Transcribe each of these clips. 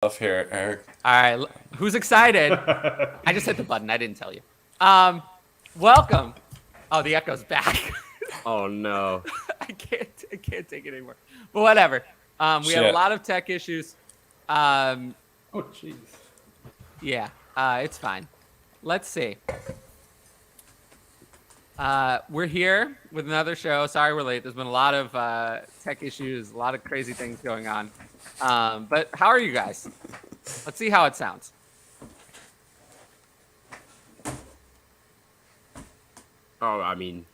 Here, Eric. All right, who's excited? I just hit the button. I didn't tell you. Welcome. Oh, the echo's back. Oh no. I can't take it anymore. But whatever. We have a lot of tech issues. Oh, jeez. Yeah, it's fine. Let's see. We're here with another show. Sorry we're late. There's been a lot of tech issues, a lot of crazy things going on. But how are you guys? Let's see how it sounds. Oh, I mean,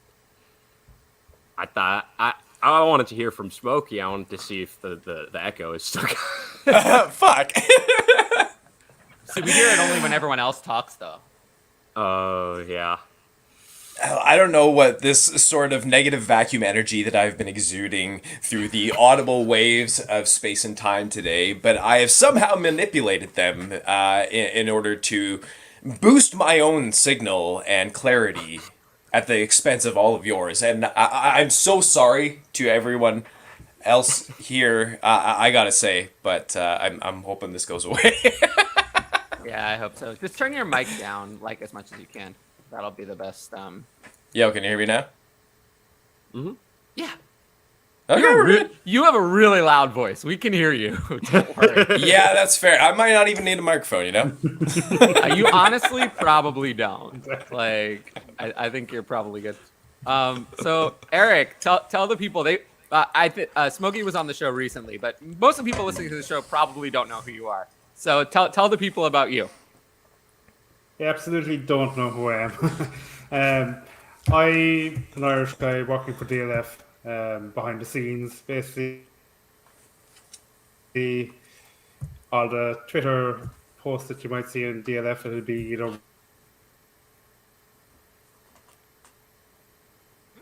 I thought I wanted to hear from Smokey. I wanted to see if the echo is stuck. Fuck. See, we hear it only when everyone else talks, though. Oh, yeah. I don't know what this sort of negative vacuum energy that I've been exuding through the audible waves of space and time today, but I have somehow manipulated them in order to boost my own signal and clarity at the expense of all of yours. And I'm so sorry to everyone else here, I gotta say, but I'm hoping this goes away. Yeah, I hope so. Just turn your mic down like as much as you can. That'll be the best. Yo, can you hear me now? Mm-hmm. Yeah. Okay, we're good. You have a really loud voice. We can hear you. Don't worry. Yeah, that's fair. I might not even need a microphone, you know? You honestly probably don't. Like, I think you're probably good. So Eric, tell the people Smokey was on the show recently, but most of the people listening to the show probably don't know who you are. So tell the people about you. I absolutely don't know who I am. I'm an Irish guy working for DLF, behind the scenes, basically. All the Twitter posts that you might see in DLF, it'll be,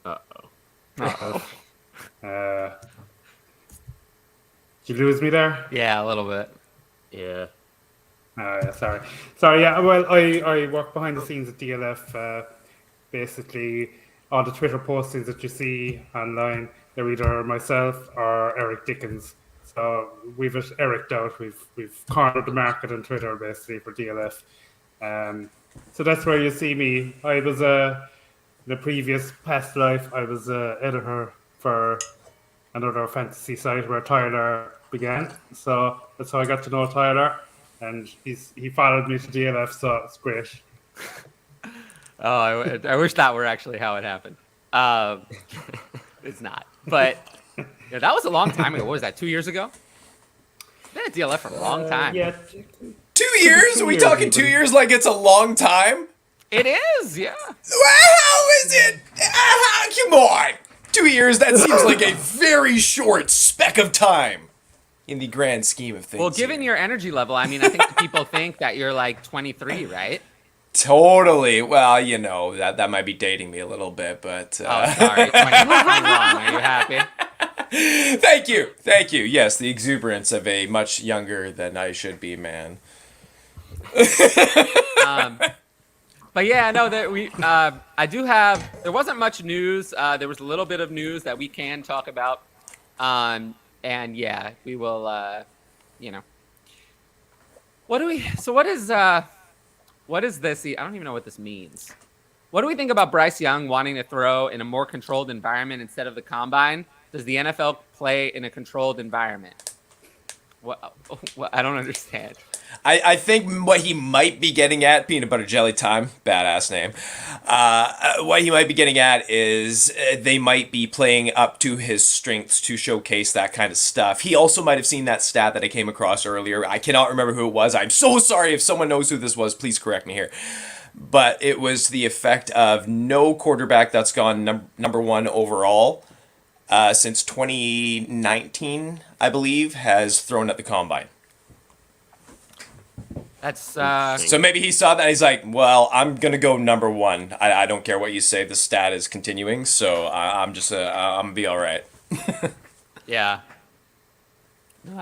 Uh-oh. Did you lose me there? Yeah, a little bit. Yeah. Yeah, sorry. Yeah, well, I work behind the scenes at DLF. Basically, all the Twitter postings that you see online, they're either myself or Eric Dickens. So we've Eric out. We've cornered the market on Twitter basically for DLF. So that's where you see me. I was in a previous past life. I was editor for another fantasy site where Tyler began. So that's how I got to know Tyler. And he followed me to DLF, so it's great. Oh, I wish that were actually how it happened. It's not. But yeah, that was a long time ago. What was that, 2 years ago? I've been at DLF for a long time. Yeah. 2 years? Are we talking even. 2 years like it's a long time? It is, yeah. Well, how is it? Come on! 2 years, that seems like a very short speck of time in the grand scheme of things. Well, given your energy level, I mean, I think people think that you're like 23, right? Totally. Well, you know, that might be dating me a little bit, but... Oh, sorry. 21. Are you happy? Thank you. Yes, the exuberance of a much younger than I should be man. But yeah, no, I do have, there wasn't much news. There was a little bit of news that we can talk about. And yeah, we will, what is this? I don't even know what this means. What do we think about Bryce Young wanting to throw in a more controlled environment instead of the combine? Does the NFL play in a controlled environment? What I don't understand. I think what he might be getting at, Peanut Butter Jelly Time, badass name. What he might be getting at is they might be playing up to his strengths to showcase that kind of stuff. He also might have seen that stat that I came across earlier. I cannot remember who it was. I'm so sorry if someone knows who this was. Please correct me here. But it was the effect of no quarterback that's gone number one overall since 2019, I believe, has thrown at the combine. That's So maybe he saw that and he's like, well, I'm going to go number one. I don't care what you say. The stat is continuing, so I'm just I'm going to be all right. yeah. No,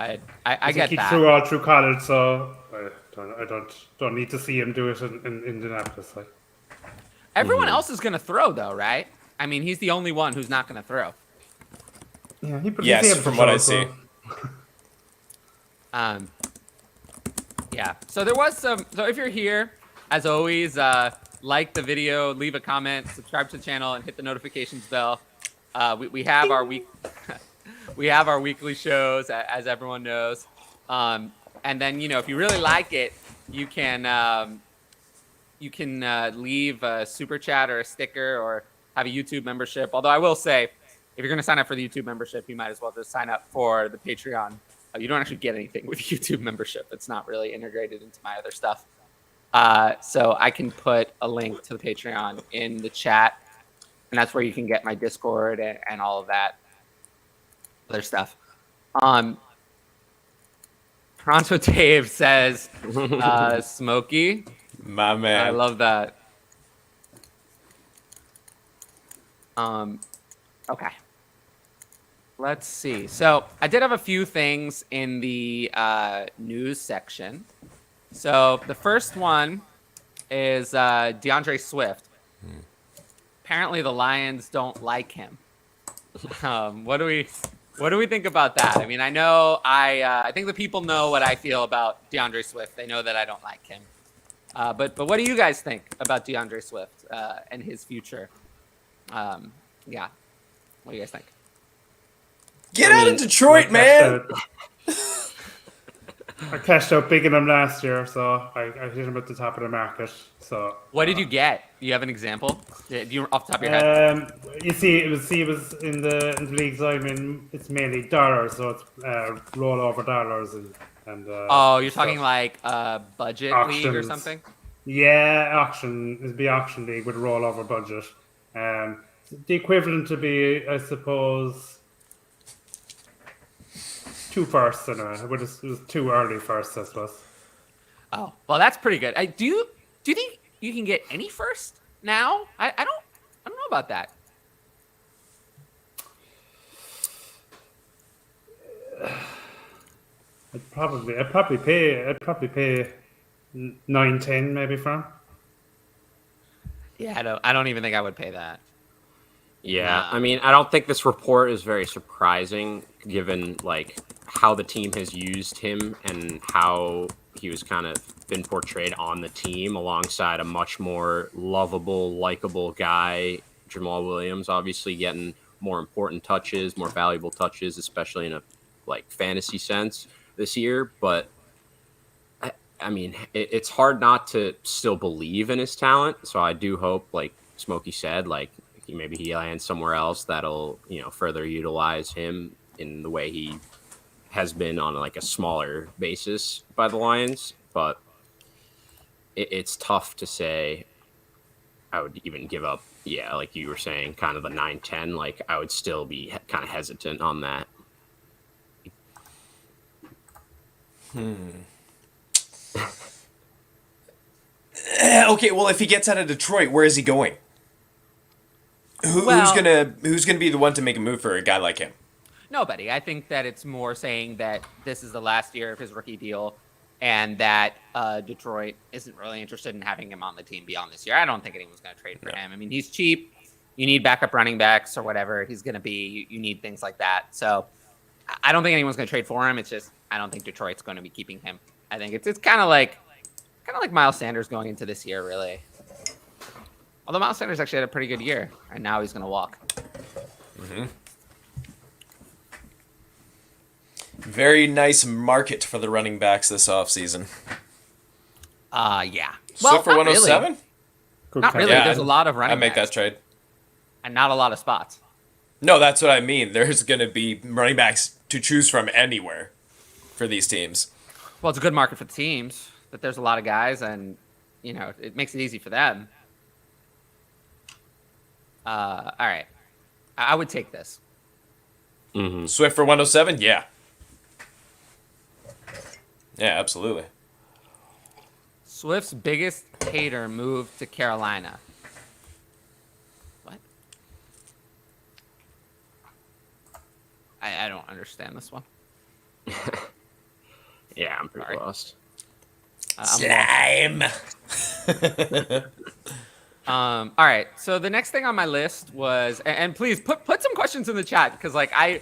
I get that. Through college, so I don't need to see him do it in Indianapolis. Like. Everyone else is going to throw, though, right? I mean, he's the only one who's not going to throw. Yeah, yes, from what I see. Yeah. So there was some. So if you're here, as always, like the video, leave a comment, subscribe to the channel, and hit the notifications bell. We have our we have our weekly shows, as everyone knows. And then if you really like it, you can leave a super chat or a sticker or have a YouTube membership. Although I will say, if you're going to sign up for the YouTube membership, you might as well just sign up for the Patreon. You don't actually get anything with YouTube membership. It's not really integrated into my other stuff. So I can put a link to the Patreon in the chat, and that's where you can get my Discord and all of that other stuff. Toronto Dave says, Smokey. My man. I love that. Okay. Let's see. So I did have a few things in the news section. So the first one is DeAndre Swift. Apparently the Lions don't like him. What do we think about that? I mean, I know I think the people know what I feel about DeAndre Swift. They know that I don't like him. But what do you guys think about DeAndre Swift and his future? Yeah. What do you guys think? Get out of Detroit, man! I cashed out big in him last year, so I hit him at the top of the market. So what did you get? Do you have an example? Do you off the top of your head? You see, it was in the leagues I'm in. It's mainly dollars, so it's rollover dollars and. Oh, you're talking like a budget auctions. league or something? Yeah, auction. It'd be auction league with rollover budget. The equivalent to be, I suppose, 2 firsts anyway. It was too early first, I suppose. Oh, well, that's pretty good. Do you think you can get any first now? I don't know about that. I'd probably pay 9-10 maybe for him. Yeah, I don't even think I would pay that. Yeah, I mean, I don't think this report is very surprising given like how the team has used him and how he was kind of been portrayed on the team alongside a much more lovable, likable guy. Jamal Williams obviously getting more important touches, more valuable touches, especially in a like fantasy sense this year. But I mean, it's hard not to still believe in his talent. So I do hope, like Smokey said, like maybe he lands somewhere else that'll, further utilize him in the way he has been on like a smaller basis by the Lions. But it's tough to say I would even give up. Yeah, like you were saying, kind of the 9-10. Like I would still be kind of hesitant on that. Okay, well, if he gets out of Detroit, where is he going? Who's gonna be the one to make a move for a guy like him? Nobody. I think that it's more saying that this is the last year of his rookie deal, and that Detroit isn't really interested in having him on the team beyond this year. I don't think anyone's going to trade for him. I mean, he's cheap. You need backup running backs or whatever he's going to be. You need things like that. So I don't think anyone's going to trade for him. It's just I don't think Detroit's going to be keeping him. I think it's kind of like Miles Sanders going into this year, really. Although Miles Sanders actually had a pretty good year, and now he's going to walk. Mm-hmm. Very nice market for the running backs this offseason. Yeah. Well, for 107? Really. Not really. Yeah, there's a lot of running backs. I make that trade. And not a lot of spots. No, that's what I mean. There's going to be running backs to choose from anywhere for these teams. Well, it's a good market for the teams, that there's a lot of guys, and, it makes it easy for them. All right. I would take this. Mm-hmm. Swift for 107? Yeah. Yeah, absolutely. Swift's biggest hater moved to Carolina. What? I don't understand this one. Yeah, I'm pretty lost. Slime. All right. So the next thing on my list was, and please put some questions in the chat because, like, I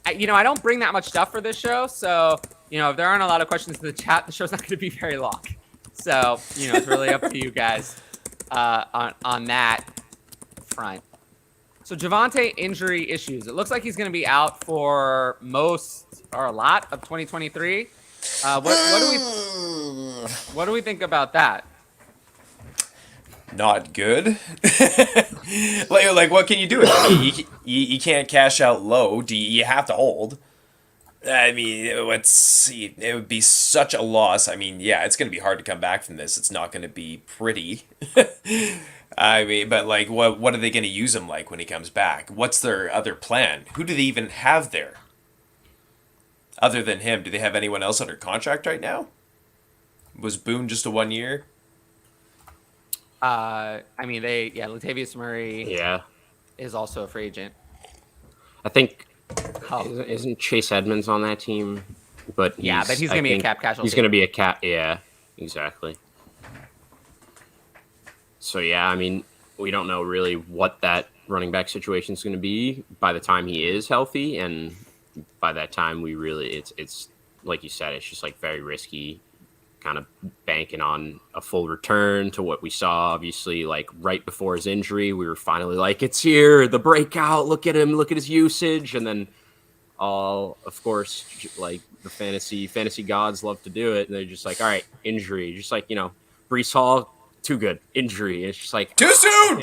don't bring that much stuff for this show. So if there aren't a lot of questions in the chat, the show's not going to be very long. So, it's really up to you guys on that front. So Javonte injury issues. It looks like he's going to be out for most or a lot of 2023. What do we think about that? Not good. like what can you do with it? You can't cash out low. Do you have to hold? I mean, it would be such a loss. I mean, yeah, it's going to be hard to come back from this. It's not going to be pretty. I mean, but like, what are they going to use him like when he comes back? What's their other plan? Who do they even have there? Other than him, do they have anyone else under contract right now? Was Boone just a 1 year? I mean, Latavius Murray is also a free agent. I think, isn't Chase Edmonds on that team? But he's going to be a cap casualty. He's going to be a cap, yeah, exactly. So, yeah, I mean, we don't know really what that running back situation is going to be by the time he is healthy. And by that time, it's like you said, it's just like very risky, kind of banking on a full return to what we saw. Obviously, like right before his injury, we were finally like, it's here, the breakout. Look at him, look at his usage. And then of course, like the fantasy gods love to do it. And they're just like, all right, injury. Just like, Breece Hall, too good. Injury. It's just like too soon.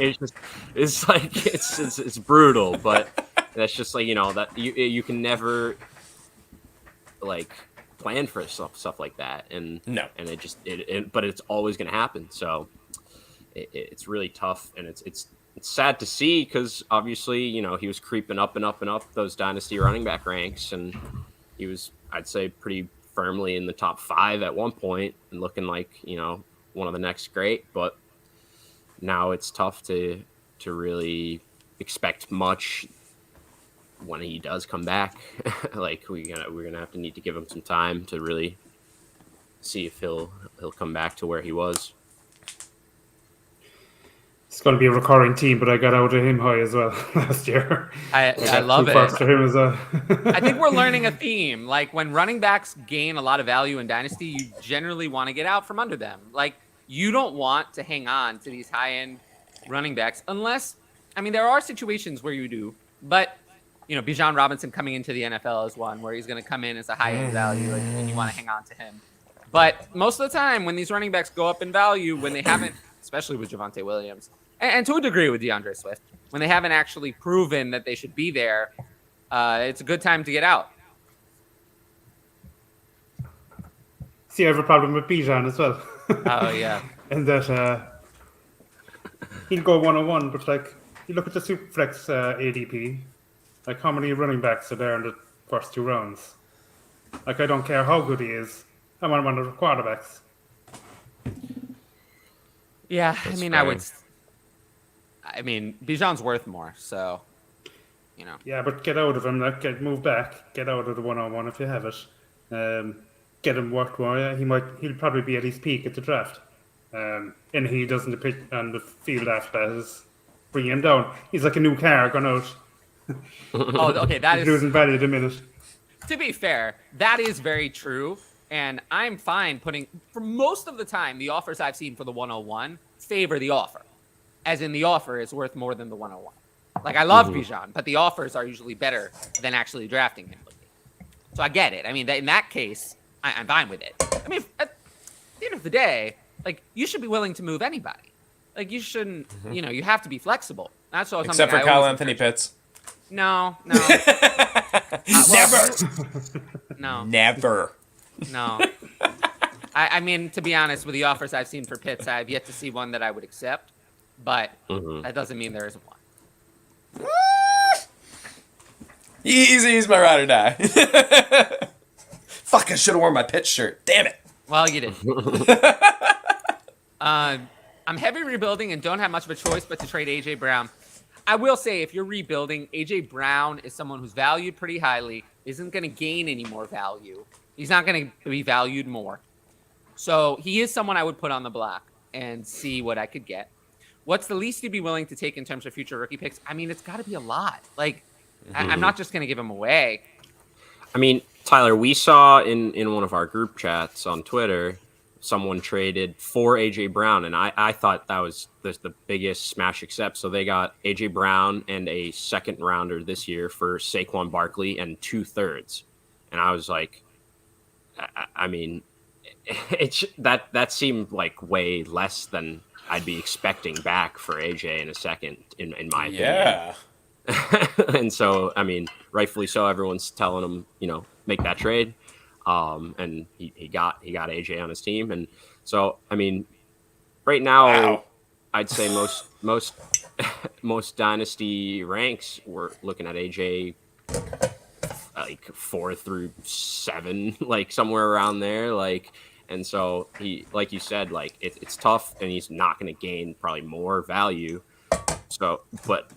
It's brutal, but that's just like, that you can never like plan for stuff like that. And no, and but it's always going to happen. So it's really tough, and it's sad to see because obviously, he was creeping up and up and up those dynasty running back ranks, and he was, I'd say, pretty firmly in the top 5 at one point and looking like, one of the next great. But now it's tough to really expect much when he does come back. Like we're gonna have to need to give him some time to really see if he'll come back to where he was. It's going to be a recurring theme, but I got out of him high as well last year. I love it. For him as well. I think we're learning a theme. Like when running backs gain a lot of value in Dynasty, you generally want to get out from under them. Like you don't want to hang on to these high-end running backs unless, I mean, there are situations where you do, but Bijan Robinson coming into the NFL is one where he's going to come in as a high-end value and you want to hang on to him. But most of the time when these running backs go up in value, when they haven't, especially with Javonte Williams, and to a degree with DeAndre Swift, when they haven't actually proven that they should be there, it's a good time to get out. See, I have a problem with Bijan as well. Oh, yeah. And that he'll go 101, but like, you look at the Superflex ADP, like how many running backs are there in the first 2 rounds? Like, I don't care how good he is. I'm on one of the quarterbacks. Yeah, That's I mean, Bijan's worth more, so, Yeah, but get out of him. Like, move back. Get out of the 101 if you have it. Get him worked more. Yeah, he'll probably be at his peak at the draft. And he doesn't pitch on the field after that is bring him down. He's like a new car gone out. Oh, okay, that is losing value the minute. To be fair, that is very true, and I'm fine putting for most of the time the offers I've seen for the 101 favor the offer, as in the offer is worth more than the 101. Like I love Bijan, but the offers are usually better than actually drafting him. So I get it. I mean, in that case, I'm fine with it. I mean, at the end of the day, like you should be willing to move anybody. Like you shouldn't, you have to be flexible. That's all. Except for Kyle Anthony Pitts. No. Never. No. Never. No. I mean, to be honest, with the offers I've seen for Pitts, I have yet to see one that I would accept. But that doesn't mean there isn't one. He's my ride or die. Fuck, I should have worn my Pitts shirt. Damn it. Well, you did. I'm heavy rebuilding and don't have much of a choice but to trade A.J. Brown. I will say, if you're rebuilding, A.J. Brown is someone who's valued pretty highly, isn't going to gain any more value. He's not going to be valued more. So he is someone I would put on the block and see what I could get. What's the least you'd be willing to take in terms of future rookie picks? I mean, it's got to be a lot. Like, I'm not just going to give him away. I mean, Tyler, we saw in one of our group chats on Twitter, someone traded for AJ Brown, and I thought that was the biggest smash accept. So they got AJ Brown and a second rounder this year for Saquon Barkley and 2/3, and I was like, I mean, it's that seemed like way less than I'd be expecting back for AJ in a second, in my opinion. Yeah. And so, I mean, rightfully so. Everyone's telling him, make that trade. And he got AJ on his team, and so I mean, right now, Wow. I'd say most dynasty ranks we're looking at AJ like 4 through 7, like somewhere around there, like. And so he, like you said, like it's tough, and he's not going to gain probably more value. So, but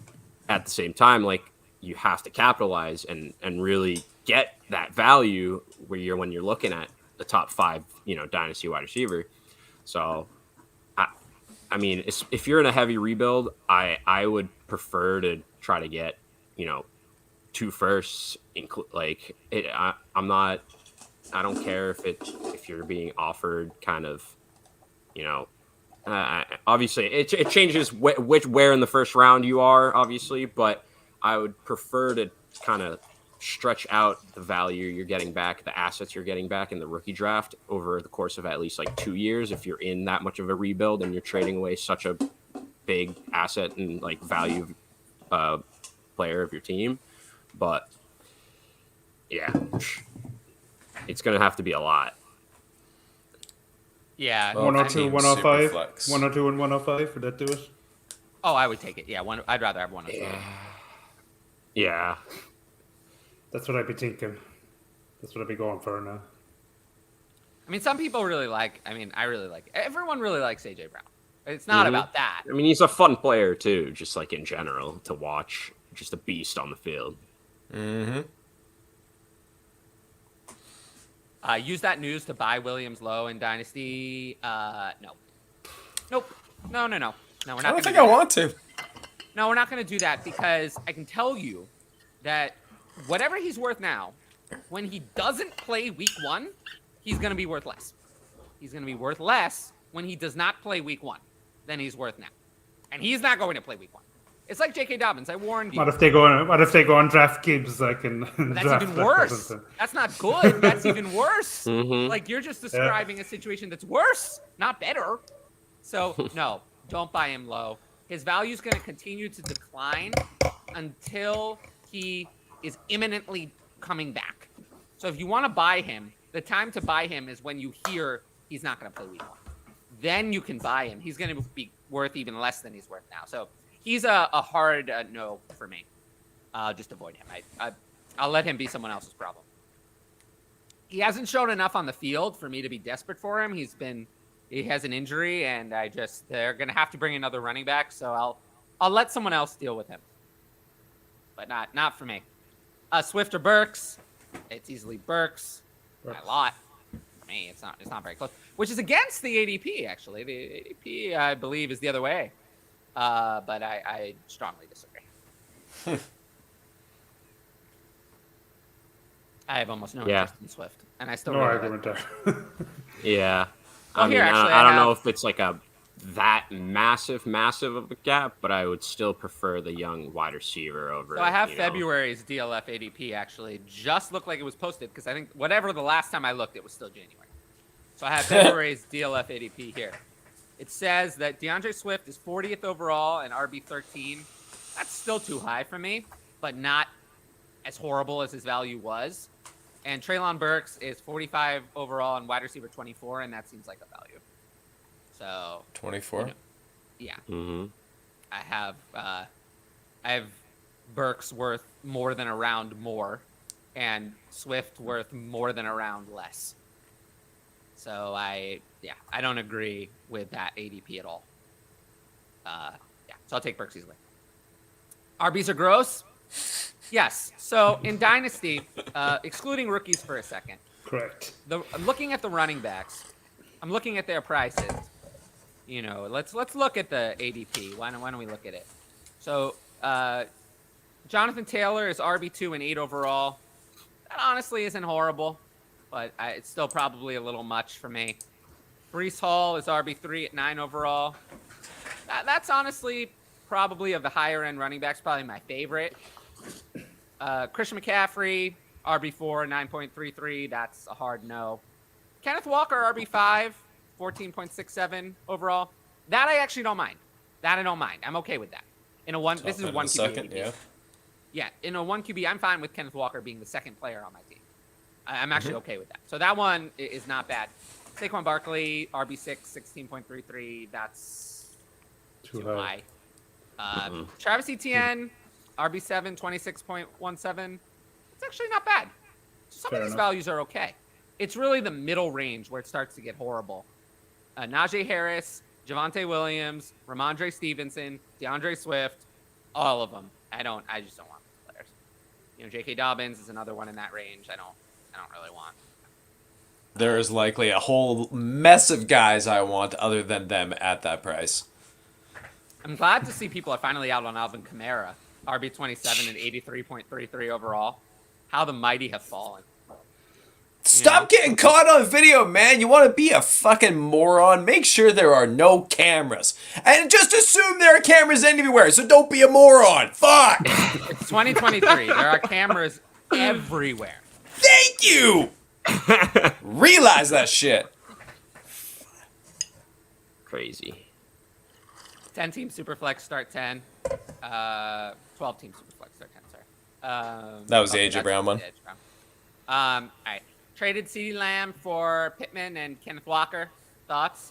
at the same time, like you have to capitalize and really get that value when you're looking at the top 5, dynasty wide receiver. So, I mean, if you're in a heavy rebuild, I would prefer to try to get 2 firsts. I don't care if you're being offered kind of, obviously it changes where in the first round you are, obviously, but I would prefer to kind of stretch out the value you're getting back, the assets you're getting back in the rookie draft over the course of at least like 2 years. If you're in that much of a rebuild and you're trading away such a big asset and like value player of your team, but yeah, it's going to have to be a lot. Yeah. Well, 102, team 105, Superflex. 102 and 105. Would that do it? Oh, I would take it. Yeah, I'd rather have 102. Yeah. That's what I'd be thinking. That's what I'd be going for now. I mean, some people really like. I mean, I really like. Everyone really likes AJ Brown. It's not about that. I mean, he's a fun player too, just like in general to watch. Just a beast on the field. Mm-hmm. Use that news to buy Williams Lowe in Dynasty. No. Nope. No. No, we're not. I don't think I want to. No, we're not going to do that because I can tell you that whatever he's worth now, when he doesn't play week 1, he's going to be worth less. He's going to be worth less when he does not play week 1 than he's worth now. And he's not going to play week 1. It's like J.K. Dobbins. I warned you. What if they go on draft Gibbs like in That's draft even worse. That's not good. That's even worse. Mhm. Like, you're just describing a situation that's worse, not better. So, no, don't buy him low. His value is going to continue to decline until he is imminently coming back. So if you want to buy him, the time to buy him is when you hear he's not going to play week 1. Then you can buy him. He's going to be worth even less than he's worth now. So he's a hard no for me. Just avoid him. I'll let him be someone else's problem. He hasn't shown enough on the field for me to be desperate for him. He has an injury, and they're going to have to bring another running back. So I'll let someone else deal with him, but not for me. Swift or Burks? It's easily Burks. By a lot. For me, it's not very close. Which is against the ADP, actually. The ADP, I believe, is the other way. But I strongly disagree. I have almost no interest in Swift, and I still No really argument like there. Yeah. Well, I mean, here, actually, I don't I know have- if it's like that massive of a gap, but I would still prefer the young wide receiver over. So I have February's DLF ADP actually just looked like it was posted because I think whatever the last time I looked, it was still January. So I have February's DLF ADP here. It says that DeAndre Swift is 40th overall and RB13. That's still too high for me, but not as horrible as his value was. And Treylon Burks is 45 overall and wide receiver 24, and that seems like a value. So 24. yeah. Mm-hmm. I have Burks worth more than a round more, and Swift worth more than a round less. So I don't agree with that ADP at all. So I'll take Burks easily. RBs are gross. Yes. So in Dynasty, excluding rookies for a second, Correct. I'm looking at the running backs. I'm looking at their prices. Let's look at the ADP. Why don't we look at it? So, Jonathan Taylor is RB2 and 8 overall. That honestly isn't horrible, but it's still probably a little much for me. Brees Hall is RB3 at 9 overall. That's honestly probably of the higher end running backs, probably my favorite. Christian McCaffrey, RB4, 9.33. That's a hard no. Kenneth Walker, RB5, 14.67 overall. That I actually don't mind. I'm okay with that. This is one QB. Second, yeah. Yeah, in a 1 QB, I'm fine with Kenneth Walker being the second player on my team. I'm actually okay with that. So that one is not bad. Saquon Barkley, RB6, 16.33. That's too high. Travis Etienne, RB7, 26.17. It's actually not bad. Some of these values are okay. It's really the middle range where it starts to get horrible. Najee Harris, Javonte Williams, Ramondre Stevenson, DeAndre Swift, all of them. I just don't want those players. J.K. Dobbins is another one in that range. I don't really want. There's likely a whole mess of guys I want other than them at that price. I'm glad to see people are finally out on Alvin Kamara, RB27 and 83.33 overall. How the mighty have fallen. Stop getting caught on video, man. You want to be a fucking moron? Make sure there are no cameras. And just assume there are cameras anywhere, so don't be a moron. Fuck! It's 2023. There are cameras everywhere. Thank you! Realize that shit. Crazy. 10-team Superflex start 10. 12-team Superflex start 10, sorry. That was the AJ Brown one. All right. Traded CeeDee Lamb for Pittman and Kenneth Walker. Thoughts?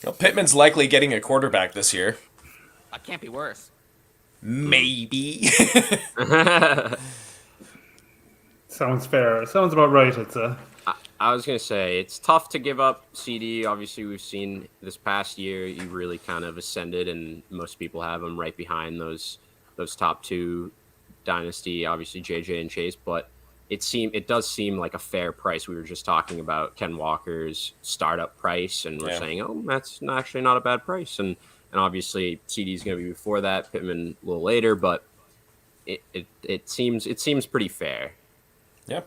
Well, Pittman's likely getting a quarterback this year. That can't be worse. Maybe. Sounds fair. Sounds about right, I'd say. I was going to say, it's tough to give up CD. Obviously, we've seen this past year, he really kind of ascended, and most people have him right behind those top two, Dynasty, obviously JJ and Chase, but it does seem like a fair price. We were just talking about Ken Walker's startup price, and we're saying, oh, that's actually not a bad price. And obviously, CD is going to be before that, Pittman a little later, but it seems pretty fair. Yep.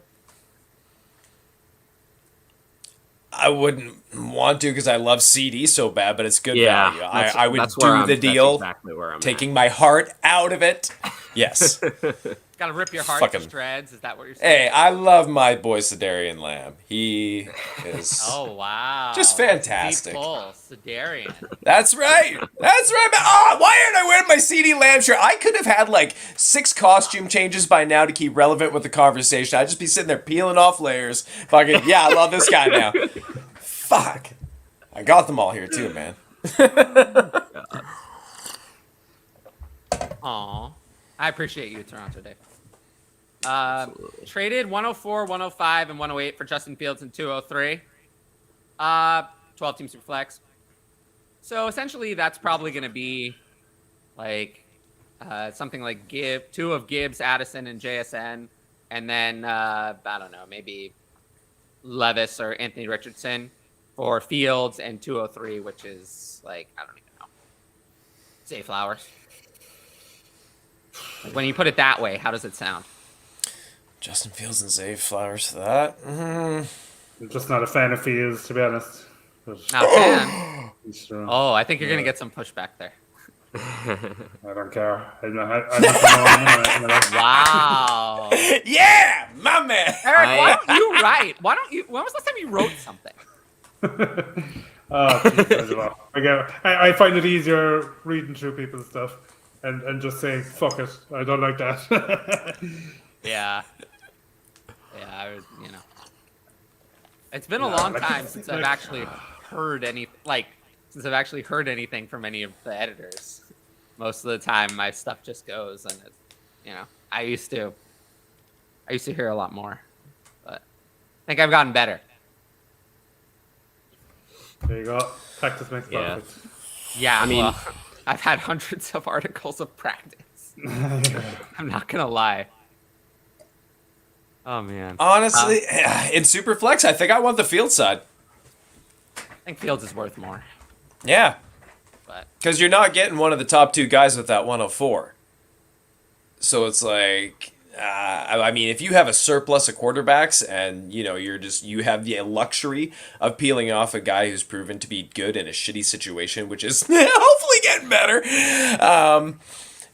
I wouldn't want to because I love CD so bad, but it's good value. I would do the deal, exactly where I'm taking my heart out of it. Yes. Gotta rip your heart to shreds. Is that what you're Hey, saying? I love my boy Sedarian Lamb. He is oh wow, just fantastic. Deep pull, Sedarian. That's right. That's right. Oh, why aren't I wearing my CD Lamb shirt? I could have had like 6 costume changes by now to keep relevant with the conversation. I'd just be sitting there peeling off layers. Fucking yeah, I love this guy now. Fuck. I got them all here too, man. Aw. I appreciate you, Toronto Dave. Traded 104, 105, and 108 for Justin Fields and 203. 12-team Superflex. So essentially, that's probably going to be like something like 2 of Gibbs, Addison, and JSN, and then I don't know, maybe Levis or Anthony Richardson for Fields and 203, which is like I don't even know. Zay Flowers. When you put it that way, how does it sound? Justin Fields and Zay Flowers for that. I'm just not a fan of Fields, to be honest. Not a fan? Oh, I think you're going to get some pushback there. I don't care. I'm not Wow. Yeah, my man. Eric, why don't you write? When was the last time you wrote something? I find it easier reading through people's stuff and just saying, fuck it. I don't like that. Yeah. Yeah, it's been a long time since I've actually heard anything from any of the editors. Most of the time, my stuff just goes, and I used to hear a lot more, but I think I've gotten better. There you go. Practice makes perfect. Yeah, I mean, I've had hundreds of articles of practice. I'm not gonna lie. Oh man. Honestly, in Superflex, I think I want the Field side. I think Fields is worth more. Yeah. But because you're not getting one of the top 2 guys with that 104. So it's like, I mean, if you have a surplus of quarterbacks and you have the luxury of peeling off a guy who's proven to be good in a shitty situation, which is hopefully getting better.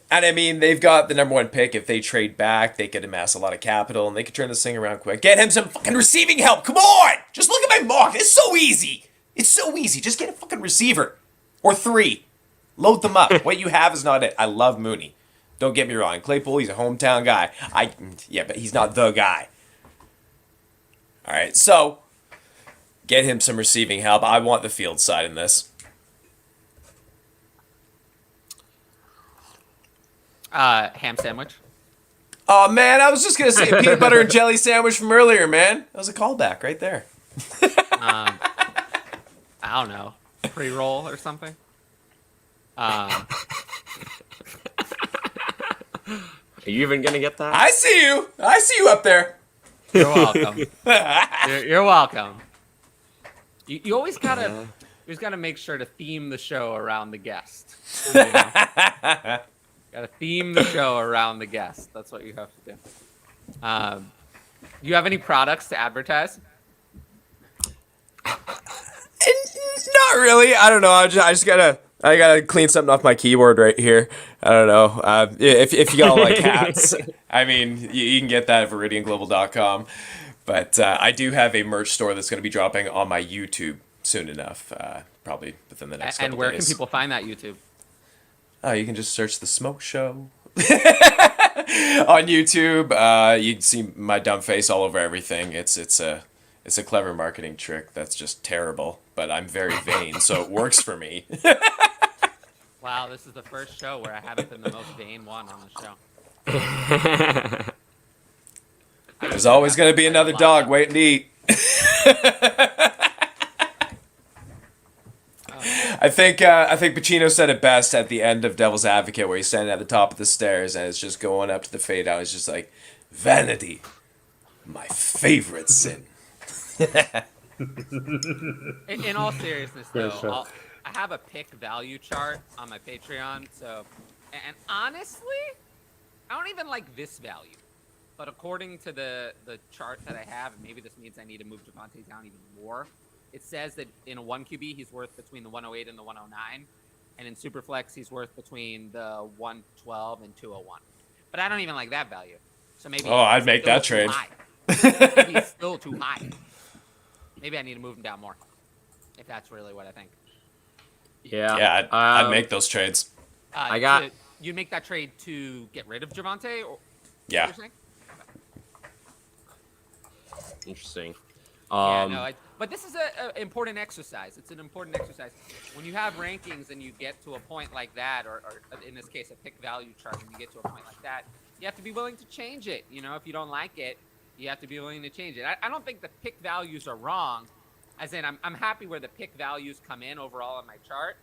And I mean, they've got the number 1 pick. If they trade back, they could amass a lot of capital and they could turn this thing around quick. Get him some fucking receiving help. Come on, just look at my mock. It's so easy. It's so easy. Just get a fucking receiver or 3. Load them up. What you have is not it. I love Mooney. Don't get me wrong. Claypool, he's a hometown guy. But he's not the guy. All right, so get him some receiving help. I want the field side in this. Ham sandwich. Oh, man, I was just going to say a peanut butter and jelly sandwich from earlier, man. That was a callback right there. I don't know. Pre-roll or something. Are you even going to get that? I see you. I see you up there. You're welcome. You're welcome. You always gotta make sure to theme the show around the guest. You know? Gotta theme the show around the guest. That's what you have to do. You have any products to advertise? Not really. I don't know. I gotta clean something off my keyboard right here. I don't know. If you got like hats, I mean, you can get that at ViridianGlobal.com. But I do have a merch store that's going to be dropping on my YouTube soon enough, probably within the next couple days. And where can people find that YouTube? Oh, you can just search The Smoke Show on YouTube. You can see my dumb face all over everything. It's a clever marketing trick that's just terrible, but I'm very vain, so it works for me. Wow, this is the first show where I haven't been the most vain one on the show. There's always going to be another dog waiting to eat. I think Pacino said it best at the end of Devil's Advocate, where he's standing at the top of the stairs and it's just going up to the fade out. It's just like, vanity, my favorite sin. In all seriousness, though, I have a pick value chart on my Patreon. So, and honestly, I don't even like this value. But according to the chart that I have, and maybe this means I need to move Javonte down even more, it says that in a 1 QB, he's worth between the 108 and the 109. And in Superflex, he's worth between the 112 and 201. But I don't even like that value. So maybe I'd make that trade. Maybe it's still too high. Maybe I need to move him down more, if that's really what I think. Yeah, I'd make those trades. You'd make that trade to get rid of Javonte? Yeah. Interesting. But this is an important exercise. It's an important exercise. When you have rankings and you get to a point like that, or in this case, a pick value chart, and you get to a point like that, you have to be willing to change it. You know, if you don't like it, you have to be willing to change it. I don't think the pick values are wrong. As in, I'm happy where the pick values come in overall on my chart,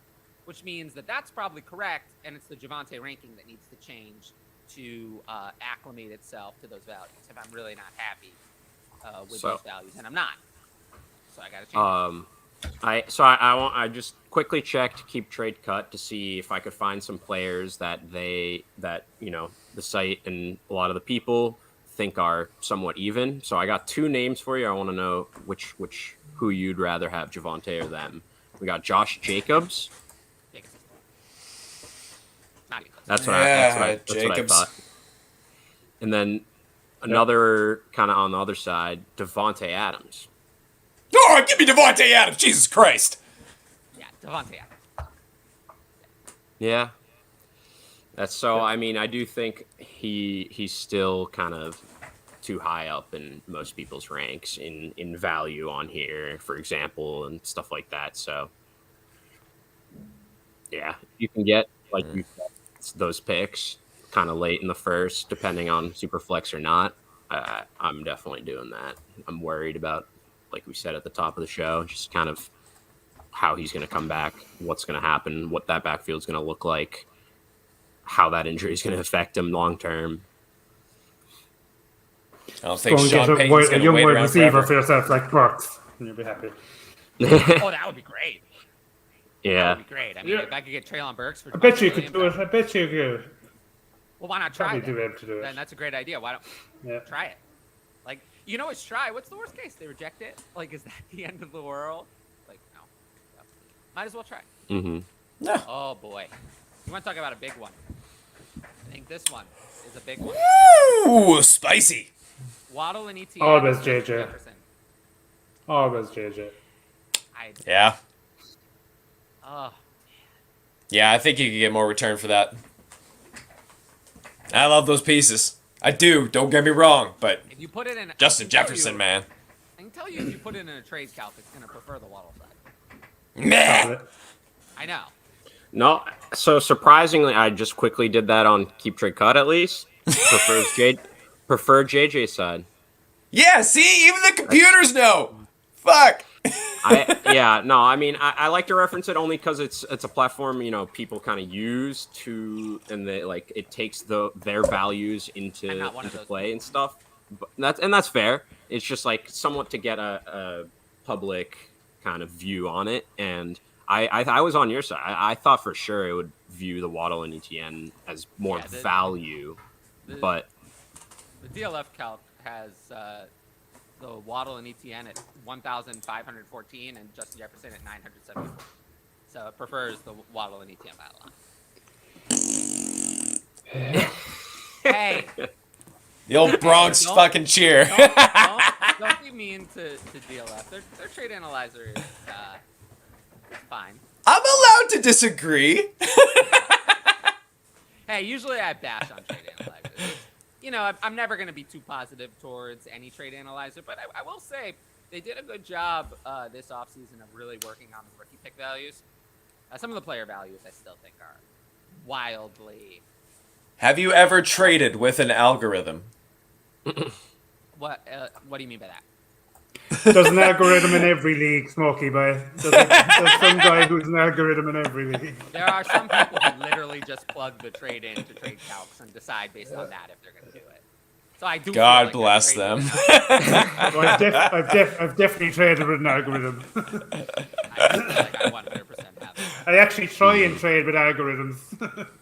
which means that that's probably correct, and it's the Javonte ranking that needs to change to acclimate itself to those values. If I'm really not happy with those values, and I'm not, so I got to change. I just quickly checked Keep Trade Cut to see if I could find some players that the site and a lot of the people think are somewhat even. So I got 2 names for you. I want to know who you'd rather have, Javonte or them. We got Josh Jacobs. That's what I thought. And then another kind of on the other side, Devontae Adams. Oh, give me Devontae Adams! Jesus Christ! Yeah, Devontae Adams. Yeah. That's so. I mean, I do think he's still kind of too high up in most people's ranks in value on here, for example, and stuff like that. So, yeah, you can get those picks kind of late in the first, depending on Superflex or not. I'm definitely doing that. I'm worried about, like we said at the top of the show, just kind of how he's going to come back, what's going to happen, what that backfield's going to look like, how that injury is going to affect him long term. I don't think Sean Payton's going to wait around receiver forever. for yourself like Burks, and you'll be happy. Oh, that would be great. Yeah. That would be great. I mean, if I could get Treylon Burks for I bet you could do it. I bet you could. Well, why not try Probably it? be able to do it. Then that's a great idea. Why don't Yeah. try it? Like, it's try. What's the worst case? They reject it? Like, is that the end of the world? Like, no. Might as well try. Mm-hmm. No. Oh, boy. You want to talk about a big one? I think this one is a big one. Ooh, spicy. Waddle and ETN. Always versus JJ. Jefferson. Always JJ. Yeah. Oh, Yeah, I think you could get more return for that. I love those pieces. I do. Don't get me wrong, but if you put it in Justin Jefferson, man. I can tell you if you put it in a trade calc, it's going to prefer the Waddle side. Meh. I know. No, so surprisingly, I just quickly did that on Keep Trade Cut at least. Prefer JJ side. Yeah, see, even the computers know. Fuck. I like to reference it only because it's a platform people kind of use to, and it takes their values into play and stuff. But that's fair. It's just like somewhat to get a public kind of view on it, and I was on your side. I thought for sure it would view the Waddle and ETN as more value, but the DLF calc has the Waddle and ETN at 1,514 and Justin Jefferson at 974. So it prefers the Waddle and ETN by a lot. Hey, The old Bronx fucking cheer. don't be mean to DLF. Their trade analyzer is fine. I'm allowed to disagree. Hey, usually I bash on trade analyzers. I'm never going to be too positive towards any trade analyzer, but I will say they did a good job this offseason of really working on the rookie pick values. Some of the player values I still think are wildly. Have you ever traded with an algorithm? What do you mean by that? There's an algorithm in every league, Smokey Boy. There's some guy who's an algorithm in every league. There are some people who literally just plug the trade in to trade calcs and decide based on that if they're going to do it. So I do. God bless them. Well, I've definitely traded with an algorithm. I feel like I 100% have. I actually try and trade with algorithms.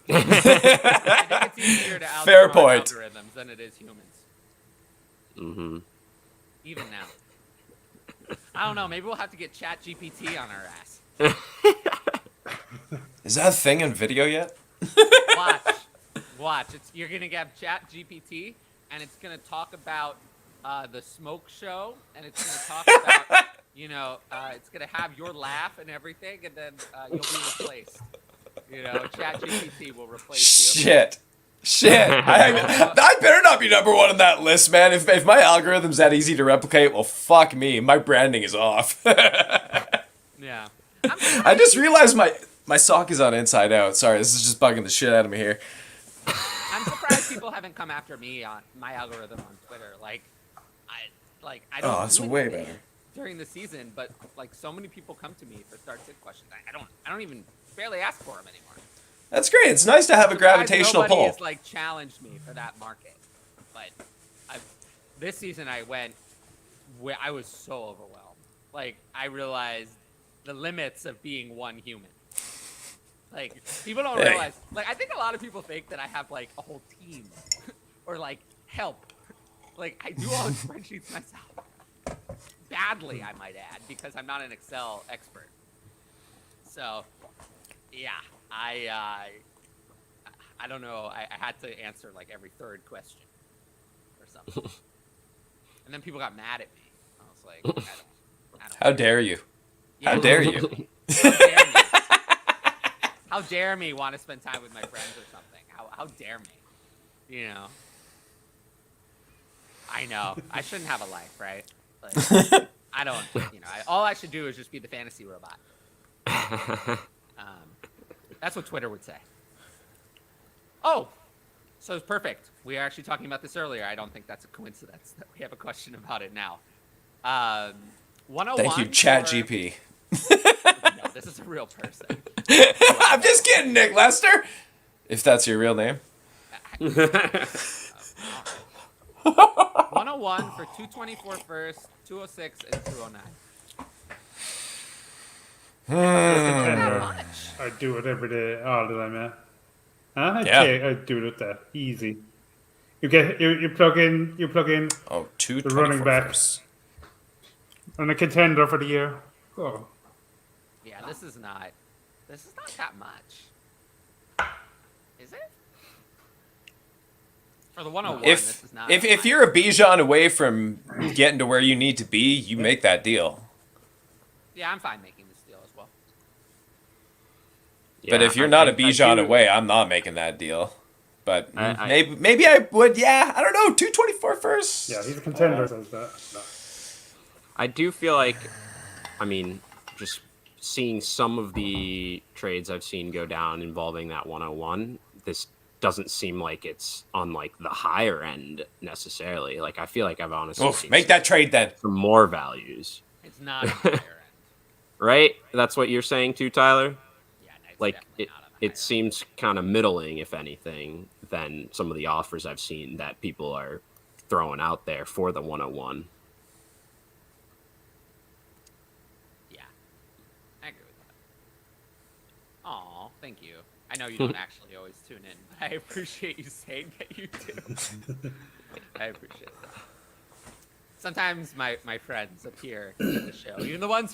I think it's easier to outsmart Fair point. algorithms than it is humans. mm-hmm. Even now. I don't know. Maybe we'll have to get Chat GPT on our ass. Is that a thing in video yet? Watch. You're gonna get Chat GPT, and it's gonna talk about the smoke show, and it's gonna talk about it's gonna have your laugh and everything, and then you'll be replaced. Chat GPT will replace you. Shit. I better not be number one on that list, man. If my algorithm's that easy to replicate, well, fuck me. My branding is off. Yeah. I just realized my sock is on inside out. Sorry, this is just bugging the shit out of me here. I'm surprised people haven't come after me on my algorithm on Twitter. I don't. Oh, it's do way anything better. during the season, but so many people come to me for start-sit questions. I don't even barely ask for them anymore. That's great. It's nice to have a gravitational pull. Nobody has challenged me for that market, but this season I went where I was so overwhelmed. I realized the limits of being one human. People don't realize. I think a lot of people think that I have a whole team or help. I do all the spreadsheets myself. Badly, I might add, because I'm not an Excel expert. So, yeah. I don't know. I had to answer every third question or something, and then people got mad at me. I was like, I don't. How dare you? Yeah, How dare you? How dare me? How dare me want to spend time with my friends or something? How dare me? I know. I shouldn't have a life, right? I don't. All I should do is just be the fantasy robot. That's what Twitter would say. Oh, so it's perfect. We were actually talking about this earlier. I don't think that's a coincidence that we have a question about it now. 101. Thank you, Chat GP. No, this is a real person. I'm just kidding, Nick Lester. If that's your real name. 101 for 224 first, 206, and 209. I do it every day, all the time, yeah. I'd do it with that. Easy. You plug in Oh, two the running 24 back firsts. and a contender for the year. Oh, Yeah, this is not that much. Is it? For the 101, this is not. If you're a Bijan away from getting to where you need to be, you make that deal. Yeah, I'm fine making this deal as well. But Yeah, if you're not a I Bijan do- away, I'm not making that deal. But I- maybe I would. Yeah, I don't know. 224 first. yeah, he's a contender. Says that. No. I do feel like, I mean, just seeing some of the trades I've seen go down involving that 101, this doesn't seem like it's on like the higher end necessarily. Like I feel like I've honestly Oof, seen make that trade then. some more values, It's not on the higher end. right? That's what you're saying too, Tyler. Yeah, no, it's Like definitely it, not on the higher it end. seems kind of middling, if anything, than some of the offers I've seen that people are throwing out there for the 101. Yeah, I agree with that. Aw, thank you. I know you don't actually always tune in, but I appreciate you saying that you do. I appreciate that. Sometimes my friends appear in the show, even the ones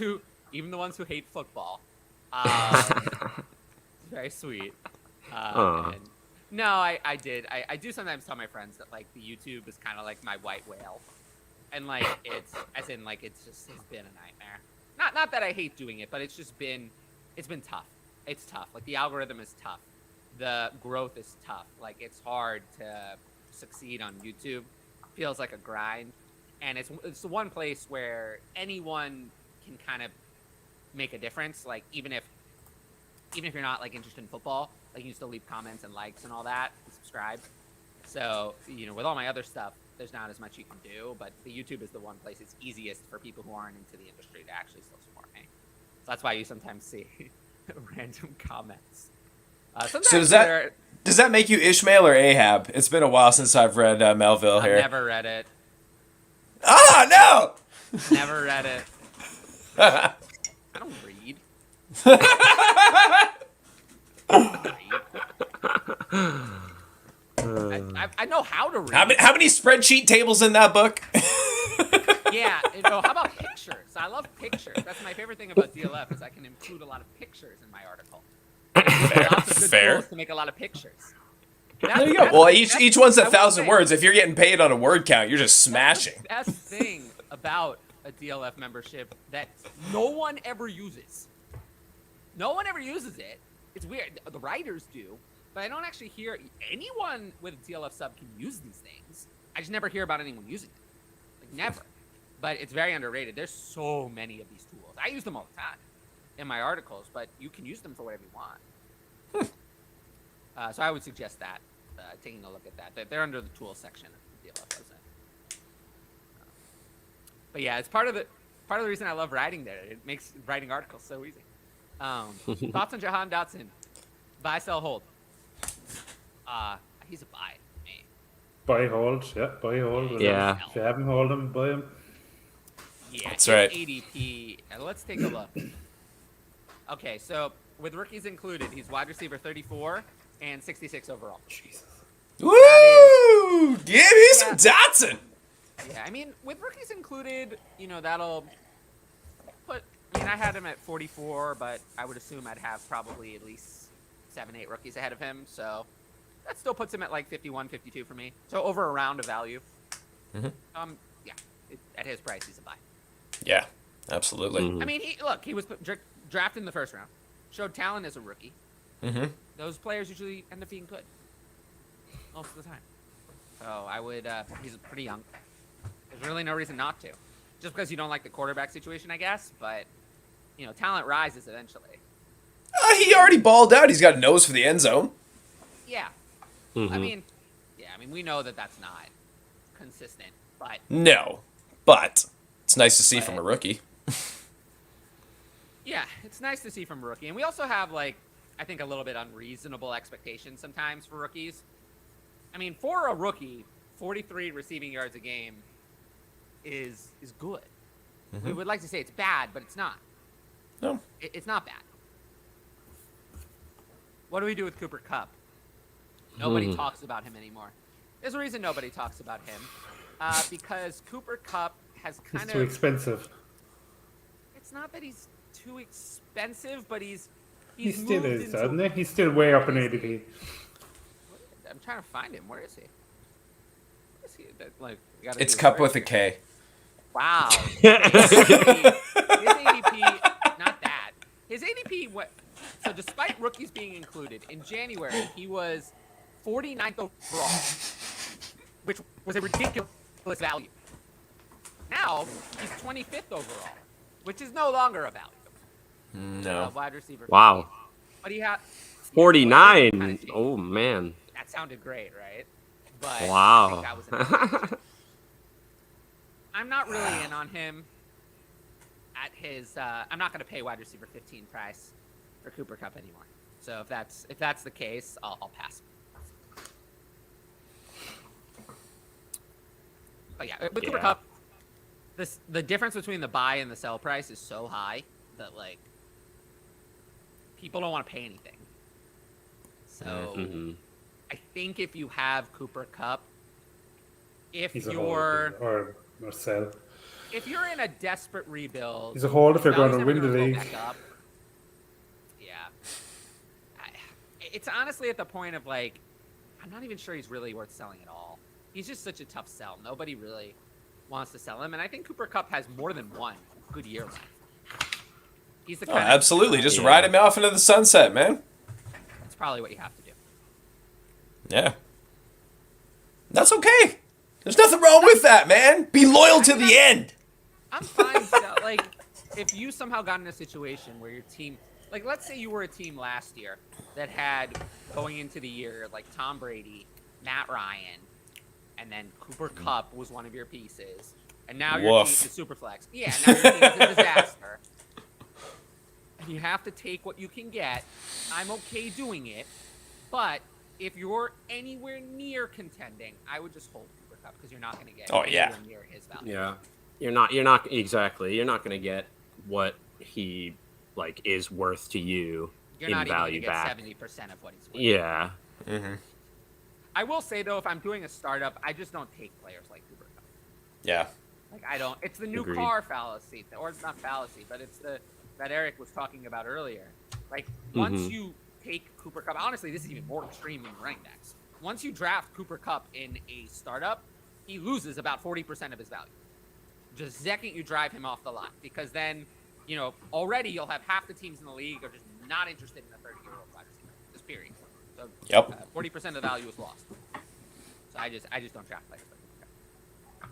who hate football. It's very sweet. Aw. And no, I do sometimes tell my friends that like the YouTube is kind of like my white whale, and like it's as in like it's been a nightmare. Not that I hate doing it, but it's been tough. It's tough. Like the algorithm is tough. The growth is tough. Like it's hard to succeed on YouTube. Feels like a grind, and it's the one place where anyone can kind of make a difference. Like even if you're not like interested in football, like you can still leave comments and likes and all that, and subscribe. So with all my other stuff, there's not as much you can do. But the YouTube is the one place it's easiest for people who aren't into the industry to actually still support me. So that's why you sometimes see random comments. So does that make you Ishmael or Ahab? It's been a while since I've read Melville I've here. never read it. Ah, no! Never read it. I don't read. I know how to read. How many spreadsheet tables in that book? Yeah, how about pictures? I love pictures. That's my favorite thing about DLF is I can include a lot of pictures in my article. Lots of good Fair. tools to make a lot of pictures. There you go. Well, each one's 1,000 words. If you're getting paid on a word count, you're just smashing. That's the thing about a DLF membership that no one ever uses. No one ever uses it. It's weird. The writers do, but I don't actually hear anyone with a DLF sub can use these things. I just never hear about anyone using it. Like never. But it's very underrated. There's so many of these tools. I use them all the time in my articles, but you can use them for whatever you want. So I would suggest that, taking a look at that. They're under the tools section of the DLF website. But yeah, it's part of the reason I love writing there. It makes writing articles so easy. Thoughts on Jahan Dotson? Buy, sell, hold. He's a buy for me. Buy, hold. Yeah, buy, hold. Yeah. If you haven't hold him, buy him. Yeah, That's his right. ADP. Let's take a look. Okay, so with rookies included, he's wide receiver 34 and 66 overall. Jesus. Woo! Give me some Dotson. Yeah, I mean, with rookies included, that'll put. I mean, I had him at 44, but I would assume I'd have probably at least 7-8 rookies ahead of him. So that still puts him at like 51, 52 for me. So over a round of value. Mhm. Yeah, at his price, he's a buy. Yeah, absolutely. Mhm. I mean, he was drafted in the first round, showed talent as a rookie. Mm-hmm. Those players usually end up being good most of the time. So I would. He's pretty young. There's really no reason not to. Just because you don't like the quarterback situation, I guess. But talent rises eventually. He already balled out. He's got a nose for the end zone. Yeah. Mhm. I mean, we know that that's not consistent, but No, but it's nice to see from a rookie. yeah, it's nice to see from a rookie. And we also have I think a little bit unreasonable expectations sometimes for rookies. I mean, for a rookie, 43 receiving yards a game is good. We would like to say it's bad, but it's not. No. It's not bad. What do we do with Cooper Kupp? Nobody talks about him anymore. There's a reason nobody talks about him, because Cooper Kupp has He's kind too of. expensive. It's not that he's too expensive, but He he's still moved is, into. doesn't he? He's still way up in ADP. I'm trying to find him. Where is he? Where is he? Like, It's Cup with a K. Wow. His ADP, not that. His ADP, so despite rookies being included, in January, he was 49th overall, which was a ridiculous value. Now, he's 25th overall, which is no longer a value. No. Wide receiver. Wow. But he had 49. Oh man. That sounded great, right? But I think Wow. that was an exaggeration. I'm not really in on him at his. I'm not going to pay wide receiver 15 price for Cooper Kupp anymore. So if that's the case, I'll pass. But yeah, with Cooper Kupp, the difference between the buy and the sell price is so high that like people don't want to pay anything. So I think if you have Cooper Kupp, if He's a you're hold or sell. if you're in a desperate rebuild, He's a hold if you're going value's to never win the gonna go league. back up. Yeah, it's honestly at the point of like, I'm not even sure he's really worth selling at all. He's just such a tough sell. Nobody really wants to sell him, and I think Cooper Kupp has more than one good year left. He's the kind of Absolutely. Just ride him off into the sunset, man. That's probably what you have to do. Yeah. That's okay. There's nothing wrong with that, man. Be loyal to the end. I'm fine. Like, if you somehow got in a situation where your team, like, let's say you were a team last year that had going into the year like Tom Brady, Matt Ryan, and then Cooper Kupp was one of your pieces, and now your team is super flex. Yeah, now your team is a disaster. And you have to take what you can get. I'm okay doing it, but if you're anywhere near contending, I would just hold Cooper Kupp because you're not going to get anywhere near his value. Yeah. You're not going to get what he like is worth to you You're in not value even back. going to get 70% of what he's worth. Yeah. I will say, though, if I'm doing a startup, I just don't take players like Cooper Kupp. Yeah. Like, I don't. It's the new Agreed. car fallacy. Or it's not fallacy, but it's that Eric was talking about earlier. Like, once you take Cooper Kupp, honestly, this is even more extreme in running backs. Once you draft Cooper Kupp in a startup, he loses about 40% of his value. Just the second you drive him off the lot. Because then, already you'll have half the teams in the league are just not interested in a 30-year-old wide receiver. Just period. So 40% of the value is lost. So I just don't draft players like Cooper Kupp.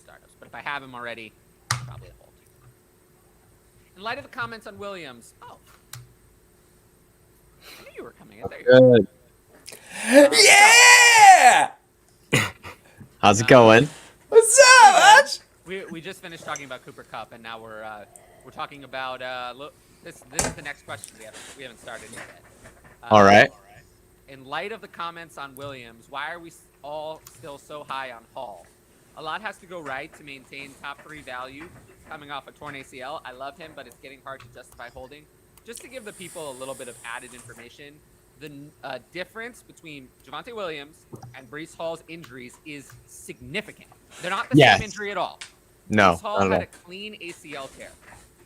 Startups. But if I have him already, probably a hold. In light of the comments on Williams, I knew you were coming in there. Good. Yeah! How's it going? What's up, Hutch? We just finished talking about Cooper Kupp, and now we're talking about this is the next question we haven't started yet. All right. In light of the comments on Williams, why are we all still so high on Hall? A lot has to go right to maintain top 3 value coming off a torn ACL. I love him, but it's getting hard to justify holding. Just to give the people a little bit of added information, the difference between Javonte Williams and Breece Hall's injuries is significant. They're not the same injury at all. No. Breece Hall had a clean ACL tear.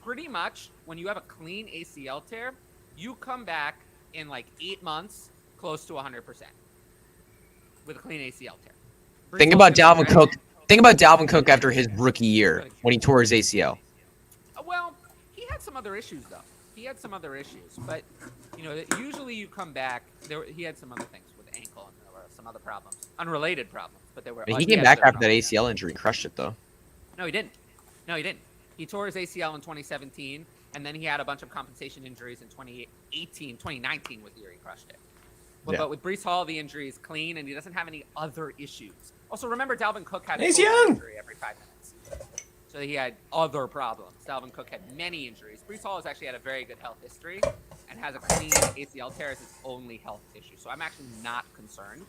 Pretty much, when you have a clean ACL tear, you come back in like 8 months close to 100% with a clean ACL tear. Think about Dalvin Cook. Think about Dalvin Cook after his rookie year when he tore his ACL. Well, he had some other issues though. But usually you come back. He had some other things with ankle and there were some other problems, unrelated problems. But they were. He came back after that ACL injury and crushed it though. No, he didn't. He tore his ACL in 2017, and then he had a bunch of compensation injuries in 2018. 2019 was the year he crushed it. But with Breece Hall, the injury is clean, and he doesn't have any other issues. Also, remember Dalvin Cook had a injury every 5 minutes. So he had other problems. Dalvin Cook had many injuries. Breece Hall has actually had a very good health history and has a clean ACL tear as his only health issue. So I'm actually not concerned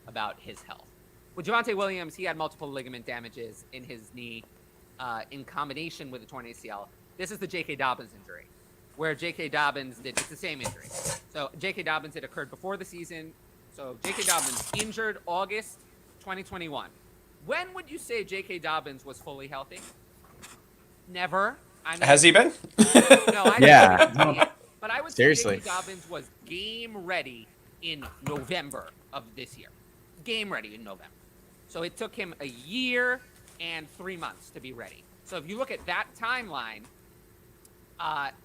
about his health. With Javonte Williams, he had multiple ligament damages in his knee in combination with a torn ACL. This is the J.K. Dobbins injury, where J.K. Dobbins it's the same injury. So J.K. Dobbins, it occurred before the season. So J.K. Dobbins injured August 2021. When would you say J.K. Dobbins was fully healthy? Never. I mean, Has he been? No, I Yeah. didn't see it. But I would say Seriously. J.K. Dobbins was game ready in November of this year. Game ready in November. So it took him a year and 3 months to be ready. So if you look at that timeline,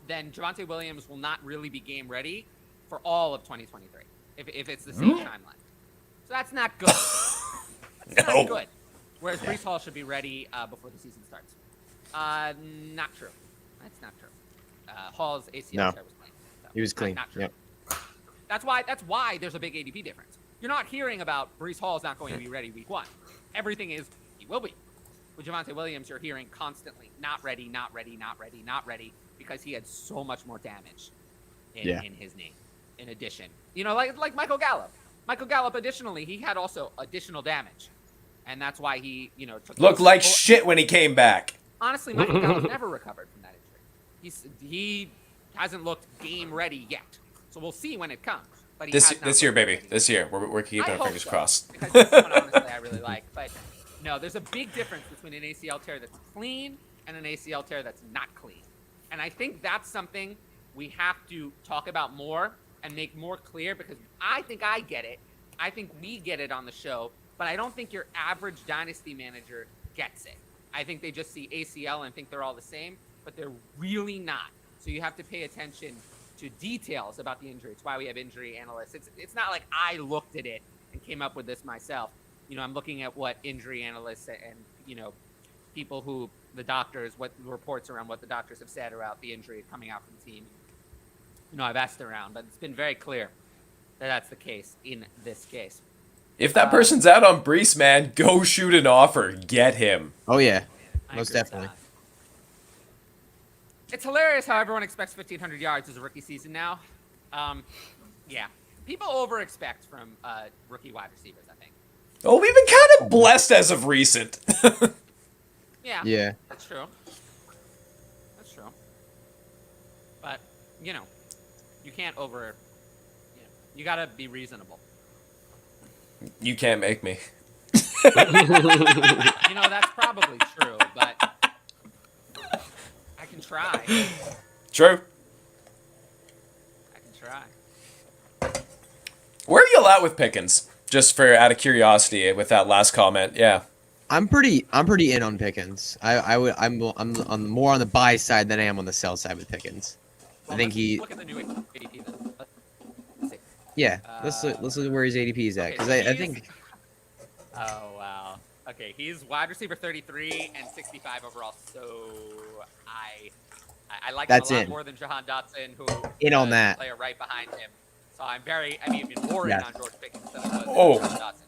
then Javonte Williams will not really be game ready for all of 2023 if it's the same timeline. So that's not good. That's No. not good. Whereas Brees Hall should be ready before the season starts. Not true. That's not true. Hall's ACL No. tear was clean. So He was clean. Not true. Yep. That's why there's a big ADP difference. You're not hearing about Brees Hall's not going to be ready week 1. Everything is he will be. With Javonte Williams, you're hearing constantly not ready, not ready, not ready, not ready, because he had so much more damage in his knee. In addition, like Michael Gallup. Michael Gallup, additionally, he had also additional damage, and that's why he took Looked like shit when he came back. Honestly, Michael Gallup never recovered from that injury. He hasn't looked game ready yet, so we'll see when it comes. But he has not This year, looked baby. ready. This year. We're keeping I our hope fingers so, crossed. because this one, honestly, I really like. But no, there's a big difference between an ACL tear that's clean and an ACL tear that's not clean. And I think that's something we have to talk about more and make more clear, because I think I get it. I think we get it on the show, but I don't think your average Dynasty manager gets it. I think they just see ACL and think they're all the same, but they're really not. So you have to pay attention to details about the injury. It's why we have injury analysts. It's not like I looked at it and came up with this myself. I'm looking at what injury analysts and people who the doctors, what reports around what the doctors have said about the injury coming out from the team. I've asked around, but it's been very clear that that's the case in this case. If that person's out on Brees, man, go shoot an offer. Get him. Oh yeah, I most agree with definitely. that. It's hilarious how everyone expects 1,500 yards as a rookie season now. Yeah, people over-expect from rookie wide receivers, I think. Oh, we've been kind of blessed as of recent. Yeah. Yeah. That's true. That's true. But, you can't you gotta be reasonable. You can't make me. That's probably true, but I can try. True. I can try. Where are you at with Pickens? Just for out of curiosity, with that last comment, yeah. I'm pretty in on Pickens. I'm more on the buy side than I am on the sell side with Pickens. I think let's look at the new ADP then. Let's see. Yeah. Let's look at where his ADP is at, because Okay, so I he's- think Oh wow. Okay, he's wide receiver 33 and 65 overall. So I like That's him a lot in. more than Jahan Dotson, who In on the that. player right behind him. So I'm even more in Yes. on George Pickens than I was Oh. Jahan Dotson.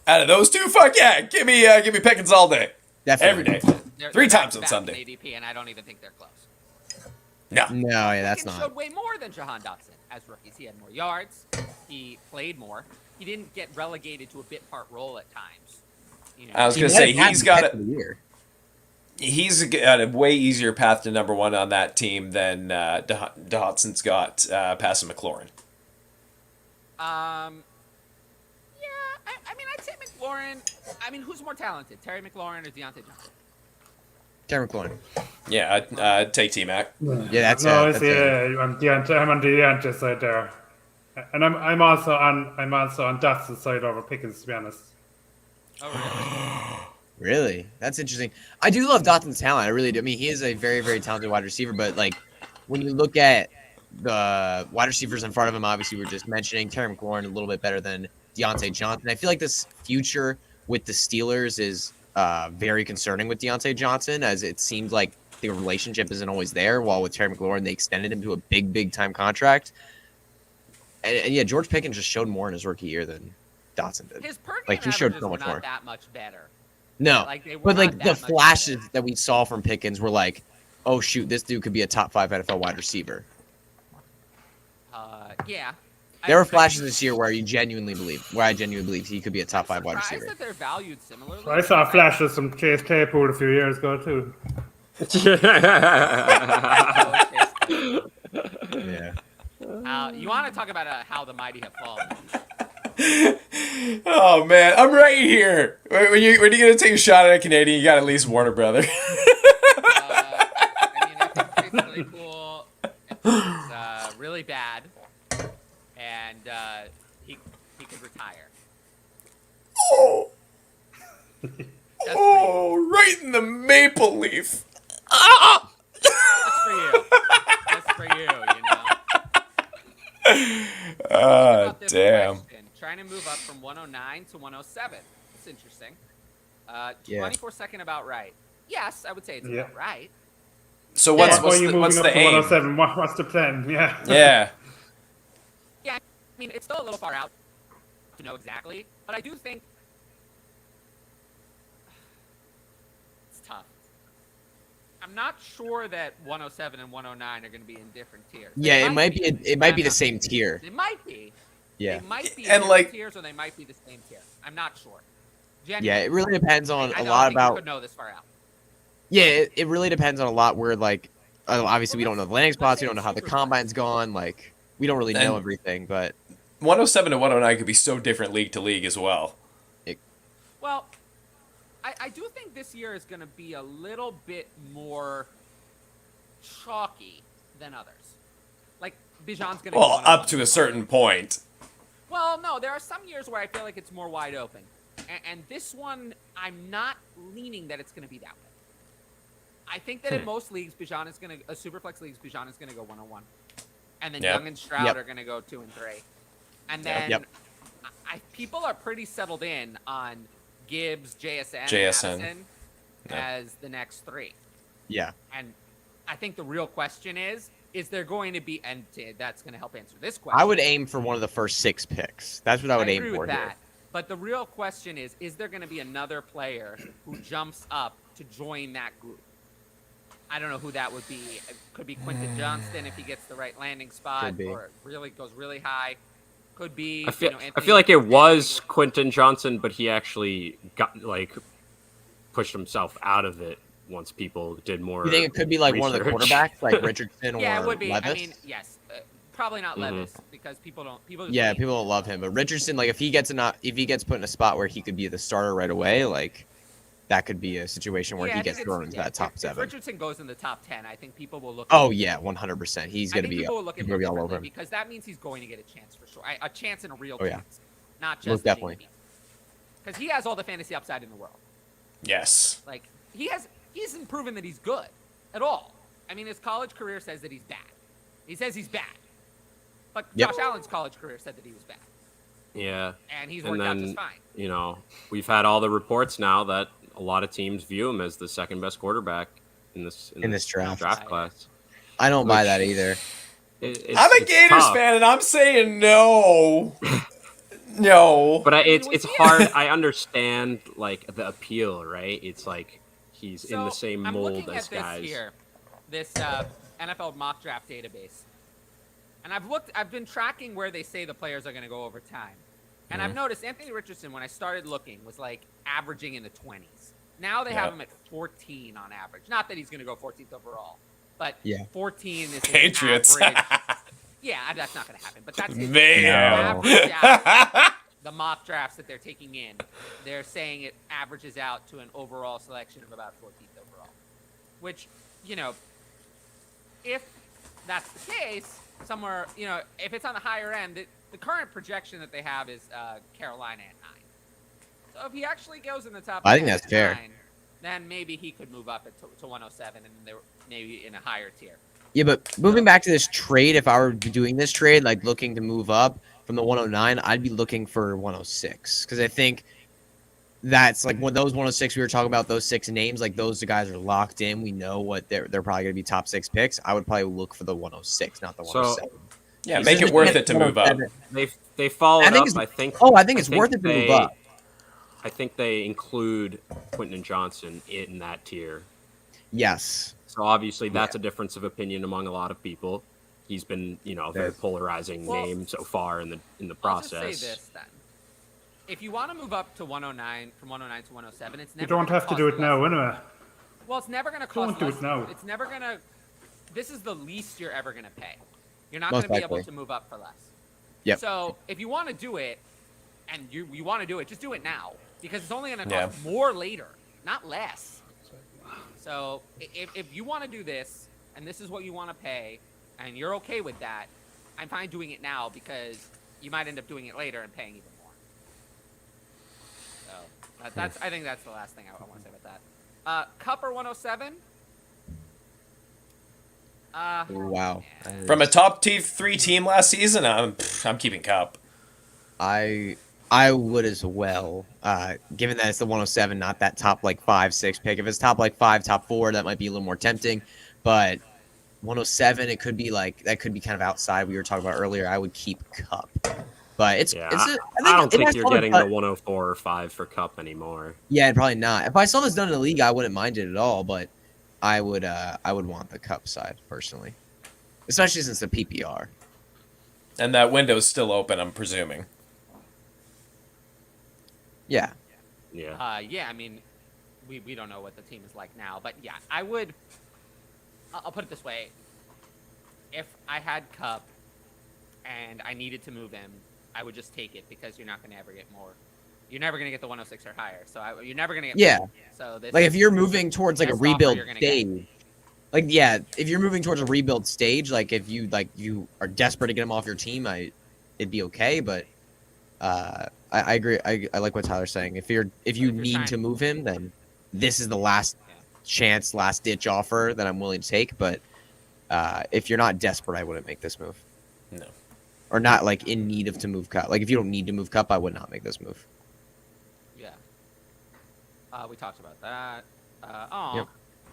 Out of those two, fuck yeah, give me Pickens all day, every definitely. day. They're 3 times on back-to-back Sunday. in ADP, and I don't even think they're close. No. No, yeah, that's Pickens not. showed way more than Jahan Dotson as rookies. He had more yards. He played more. He didn't get relegated to a bit part role at times. I was He gonna might say have had he's the got catch a of the year. he's got a way easier path to number 1 on that team than Dotson's got passing McLaurin. Yeah, I mean, I'd say McLaurin. I mean, who's more talented, Terry McLaurin or Deontay Johnson? Terry McLaurin. Yeah, I'd take T-Mac. Yeah, that's No, it. it's, I'm on Deontay side there, and I'm also on Dotson's side over Pickens, to be honest. Oh, really? Really? That's interesting. I do love Dotson's talent. I really do. I mean, he is a very, very talented wide receiver, but like when you look at the wide receivers in front of him, obviously we're just mentioning Terry McLaurin a little bit better than Deontay Johnson. I feel like this future with the Steelers is very concerning with Deontay Johnson, as it seems like the relationship isn't always there, while with Terry McLaurin, they extended him to a big time contract. And yeah, George Pickens just showed more in his rookie year than Dotson did. His per game Like, he showed averages so were much not more. that much better. No, Like, they were but like not the that much flashes better. that we saw from Pickens were like, oh shoot, this dude could be a top 5 NFL wide receiver. Yeah. There were I'm flashes this year where I genuinely believe he could be a top 5 wide surprised receiver. that they're valued similarly. I saw flashes from Chase Claypool a few years ago too. Yeah. You want to talk about how the mighty have fallen? Oh man, I'm right here. When you gonna take a shot at a Canadian, you got at least Warner Brother. I mean, if it's really cool, if it's really bad, and he could retire. Oh, Just oh, right in the maple leaf. for you. Just for you, you know. Ah, About this damn. question, trying to move up from 109 to 107. It's interesting. Yeah. 24-second about right. Yes, I would say it's Yeah. about right. So Why what's are you moving what's up the to aim? 107? What's the plan? Yeah. Yeah. Yeah, I mean, it's still a little far out to know exactly, but I do think it's tough. I'm not sure that 107 and 109 are going to be in different tiers. They Yeah, it might be. It might be I'm the not same sure. tier. They might be. Yeah. They might be in And, different like- tiers, or they might be the same tier. I'm not sure. Yeah, Genuinely. it really depends on I a don't lot think you about. could know this far out. Yeah, it really depends on a lot where like. Obviously, we Well, don't know the landing spots. say We don't know how the super combine's gone. Like, we don't really know And- everything. But 107 to 109 could be so different league to league as well. Well, I do think this year is going to be a little bit more chalky than others. Like, Bijan's going to Well, up to a certain point. Well, no, there are some years where I feel like it's more wide open. And this one, I'm not leaning that it's going to be that way. I think that in most leagues, Bijan is going to, Superflex leagues, Bijan is going to go 101. And then Yep. Young and Stroud Yep. are going to go 2 and 3. And then Yep. people are pretty settled in on Gibbs, JSN, JSN. and Madison Yep. as the next 3. yeah, And I think the real question is there going to be, and that's going to help answer this question. I would aim for one of the first 6 picks. That's what I would aim agree for with here. that. But the real question is there going to be another player who jumps up to join that group? I don't know who that would be. It could be Quentin Johnston if he gets the right landing spot, Could be. or it really goes really high. Could be. I feel, Anthony I feel like it was Quentin Johnson, but he actually got pushed himself out of it once people did more. You think it could be like one of the research. quarterbacks, like Richardson or Yeah, it would be. Levis? I mean, yes, probably not Mhm. Levis because people don't. People. Just Yeah, hate him. people don't love him, but Richardson, like if he gets put in a spot where he could be the starter right away, like that could be a situation where Yeah, he I gets think thrown it's- into that top if 7. Richardson goes in the top 10, I think people will look. Oh yeah, 100%. He's I gonna think be people will look at he's gonna him be all over differently him. because that means he's going to get a chance for sure. A chance in a real Oh, yeah. chance, not just Most definitely. Because he has all the fantasy upside in the world. Yes. Like he hasn't proven that he's good at all. I mean, his college career says that he's bad. He says he's bad, but Yep. Josh Allen's college career said that he was bad, Yeah, and he's and worked out then just fine. we've had all the reports now that a lot of teams view him as the second best quarterback in this draft. class. I don't buy Which- that either. I'm a it's Gators tough. fan, and I'm saying no. No. But it's With you. hard. I understand like the appeal, right? It's like he's in the So, same I'm mold looking as at this guys. here, this NFL mock draft database, and I've been tracking where they say the players are going to go over time, and Mm-hmm. I've noticed Anthony Richardson when I started looking was like averaging in the 20s. Now they have Yep. him at 14 on average. Not that he's going to go 14th overall, but Yeah. 14 is his Patriots. average. Yeah, that's not going to happen. But that's his Man. average out. The mock drafts that they're taking in, they're saying it averages out to an overall selection of about 14th overall. Which, if that's the case, somewhere, if it's on the higher end, the current projection that they have is Carolina at 9. So if he actually goes in the top I think 10 that's at fair. 9, then maybe he could move up to 107 and they're maybe in a higher tier. Yeah, but moving back to this trade, if I were doing this trade, like looking to move up from the 109, I'd be looking for 106 because I think that's like when those 106 we were talking about, those 6 names, like those guys are locked in. We know what they're probably going to be top 6 picks. I would probably look for the 106, not the So- 107. Yeah, make it worth it to move up. They followed I think up. it's- I think. Oh, I think it's worth it to move up. I think they include Quentin Johnson in that tier. Yes. So obviously that's a difference of opinion among a lot of people. He's been, a very Yes. polarizing Well, name so far in the I'll process. just say this then. If you want to move up to 109, from 109 to 107, it's never You don't gonna have to cost do it less. now, anyway. Well, it's never going to Don't cost do less. it now. It's never going to. This is the least you're ever going to pay. You're not Most going to be able likely. to move up for less. Yep. So if you want to do it, and you want to do it, just do it now because it's only going to cost more later, not less. So if you want to do this and this is what you want to pay and you're okay with that, I'm fine doing it now because you might end up doing it later and paying even more. So that's I think that's the last thing I want to say about that. Cup or 107? Wow. From a top 3 team last season, I'm keeping Cup. I would as well. Given that it's the 107, not that top like 5, 6 pick. If it's top like 5, top 4, that might be a little more tempting. But 107, it could be like that could be kind of outside. We were talking about earlier. I would keep Cup, but I don't think you're getting the 104 or 5 for Cup anymore. Yeah, probably not. If I saw this done in the league, I wouldn't mind it at all. But I would want the Cup side personally, especially since the PPR. And that window's still open, I'm presuming. Yeah. Yeah. Yeah, I mean, we don't know what the team is like now, but yeah, I would. I'll put it this way: if I had Cup and I needed to move him, I would just take it because you're not going to ever get more. You're never going to get the 106 or higher, so you're never going to get. Yeah. More. So this like if you're moving towards like a rebuild stage, if you're moving towards a rebuild stage, like if you are desperate to get him off your team, it'd be okay, but. I agree. I like what Tyler's saying. If you need to move him, then this is the last chance, last ditch offer that I'm willing to take. But if you're not desperate, I wouldn't make this move. No. Or not like in need of to move Cup. Like if you don't need to move Cup, I would not make this move. Yeah. We talked about that.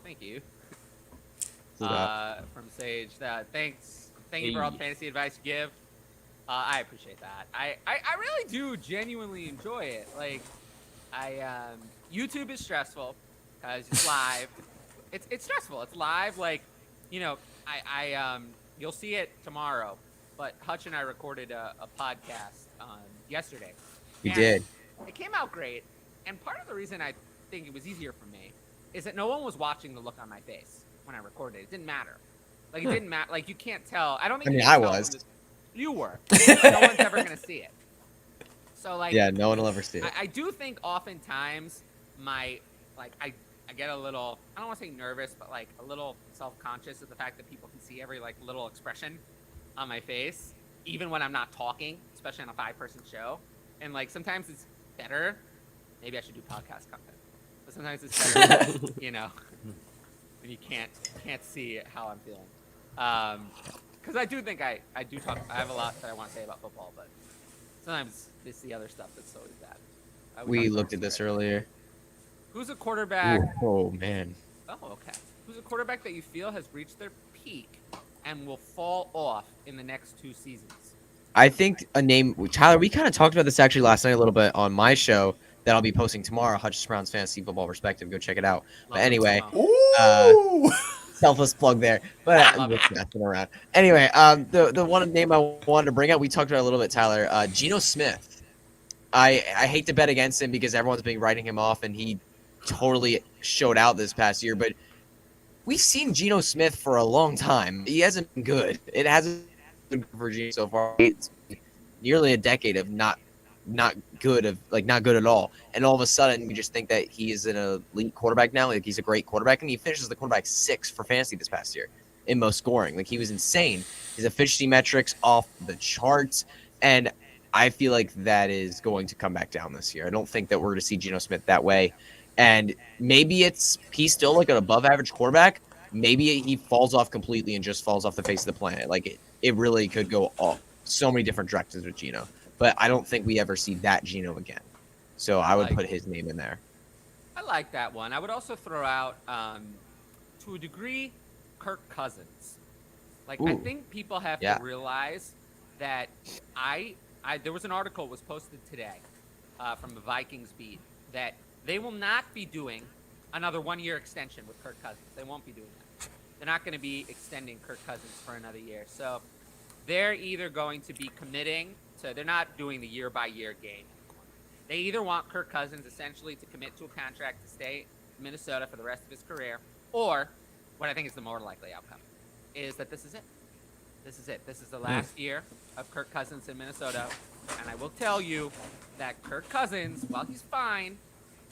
Thank you. From Sage. Thank you for all the fantasy advice you give. I appreciate that. I really do genuinely enjoy it. Like, YouTube is stressful because it's live. It's stressful. It's live. Like, you'll see it tomorrow. But Hutch and I recorded a podcast yesterday. We did. It came out great. And part of the reason I think it was easier for me is that no one was watching the look on my face when I recorded it. It didn't matter. Like, it didn't matter. Like, you can't tell. I don't think. I was. You were. No one's ever gonna see it. So like. Yeah, no one will ever see it. I do think oftentimes I get a little, I don't want to say nervous, but like a little self-conscious of the fact that people can see every like little expression on my face, even when I'm not talking, especially on a 5-person show. And like sometimes it's better. Maybe I should do podcast content. But sometimes it's better, when you can't see how I'm feeling. Because I do think I do talk. I have a lot that I want to say about football, but sometimes it's the other stuff that's always bad. We looked at this earlier. Who's a quarterback? Oh man. Oh, okay. Who's a quarterback that you feel has reached their peak and will fall off in the next 2 seasons? I think a name, Tyler. We kind of talked about this actually last night a little bit on my show that I'll be posting tomorrow. Hutch Brown's Fantasy Football Perspective. Go check it out. But anyway. Selfless plug there, but I'm just messing around. Anyway, the one name I wanted to bring up, we talked about it a little bit, Tyler. Geno Smith. I hate to bet against him because everyone's been writing him off, and he totally showed out this past year. But we've seen Geno Smith for a long time. He hasn't been good. It hasn't been good for Geno so far. It's nearly a decade of not good at all. And all of a sudden, we just think that he is an elite quarterback now. Like he's a great quarterback, and he finishes the quarterback 6 for fantasy this past year in most scoring. Like he was insane. His efficiency metrics off the charts, and I feel like that is going to come back down this year. I don't think that we're going to see Geno Smith that way. And maybe he's still like an above average quarterback. Maybe he falls off completely and just falls off the face of the planet. Like it really could go off so many different directions with Geno. But I don't think we ever see that Geno again. So I would put his name in there. I like that one. I would also throw out, to a degree, Kirk Cousins. Like, I think people have to realize that there was an article that was posted today from the Vikings beat that they will not be doing another 1-year extension with Kirk Cousins. They won't be doing that. They're not going to be extending Kirk Cousins for another year. So they're either going to be committing to, they're not doing the year-by-year game. They either want Kirk Cousins essentially to commit to a contract to stay in Minnesota for the rest of his career, or what I think is the more likely outcome is that this is it. This is it. This is the last year of Kirk Cousins in Minnesota. And I will tell you that Kirk Cousins, while he's fine,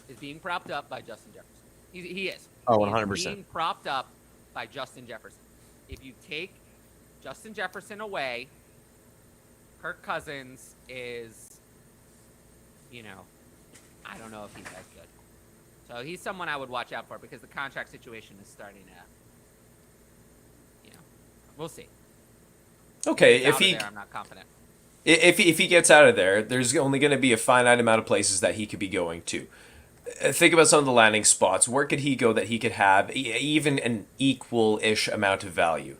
is being propped up by Justin Jefferson. He is. Oh, He is 100%. being propped up by Justin Jefferson. If you take Justin Jefferson away, Kirk Cousins is, I don't know if he's as good. So he's someone I would watch out for because the contract situation is starting to, we'll see. Okay, He's if out of he there, I'm not confident. if he gets out of there, there's only going to be a finite amount of places that he could be going to. Think about some of the landing spots. Where could he go that he could have even an equal-ish amount of value?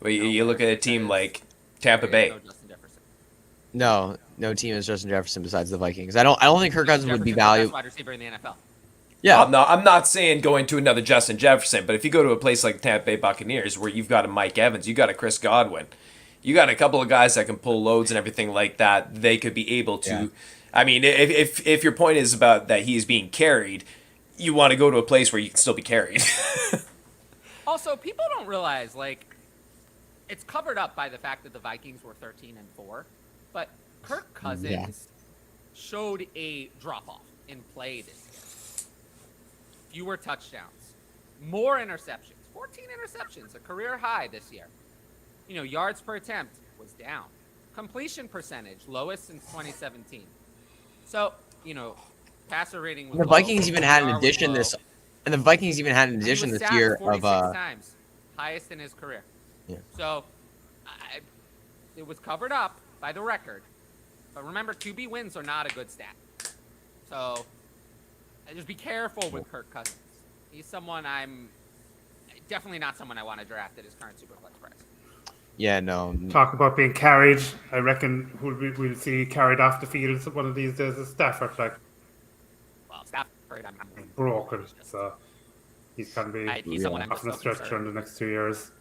Well, you look at a team like Tampa There is Bay. no Justin Jefferson. No team is Justin Jefferson besides the Vikings. I don't think Kirk Cousins would be Jefferson's the valuable. best wide receiver in the NFL. Yeah. I'm not saying going to another Justin Jefferson, but if you go to a place like Tampa Bay Buccaneers where you've got a Mike Evans, you got a Chris Godwin, you got a couple of guys that can pull loads and everything like that, they could be able to. Yeah. I mean, if your point is about that he is being carried, you want to go to a place where you can still be carried. Also, people don't realize, it's covered up by the fact that the Vikings were 13-4, but Kirk Cousins showed a drop-off in play this year. Fewer touchdowns, more interceptions, 14 interceptions, a career high this year. Yards per attempt was down. Completion percentage, lowest since 2017. So, passer rating was The low, Vikings even had an PPR was addition low. this He was this sacked year 46 of times, highest in his career. Yeah. So, it was covered up by the record. But remember, QB wins are not a good stat. So, just be careful with Kirk Cousins. He's someone definitely not someone I want to draft at his current Superflex price. no. Talk about being carried. I reckon we'll see carried off the field one of these days is Stafford, Well, Stafford, I'm broken. So he's going to be he's someone I'm off just on a so stretcher concerned. in the next 2 years.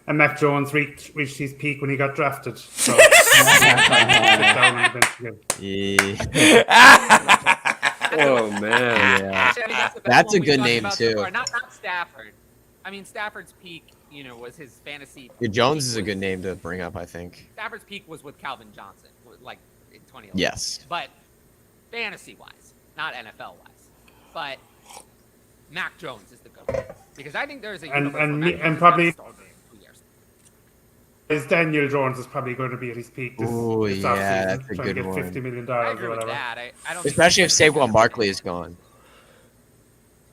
And Mac Jones reached his peak when he got drafted. So down on the bench again. Yeah. Oh man. Yeah. Actually, I think the best That's one a we've good talked name, about so too. far. Not Stafford. I mean, Stafford's peak, was his fantasy. Yeah, Jones is a peak good was- name to bring up, I think. Stafford's peak was with Calvin Johnson, in 2011. Yes. But fantasy-wise, not NFL-wise. But Mac Jones is the good one. Because I think there's a And- universe and where me- Mac and Jones probably- is not starting in 2 years. His Daniel Jones is probably going to be at his peak this, Ooh, this yeah, offseason, that's a trying good to get one. $50 million I or agree with whatever. that. I don't Especially if think- Saquon Barkley is gone.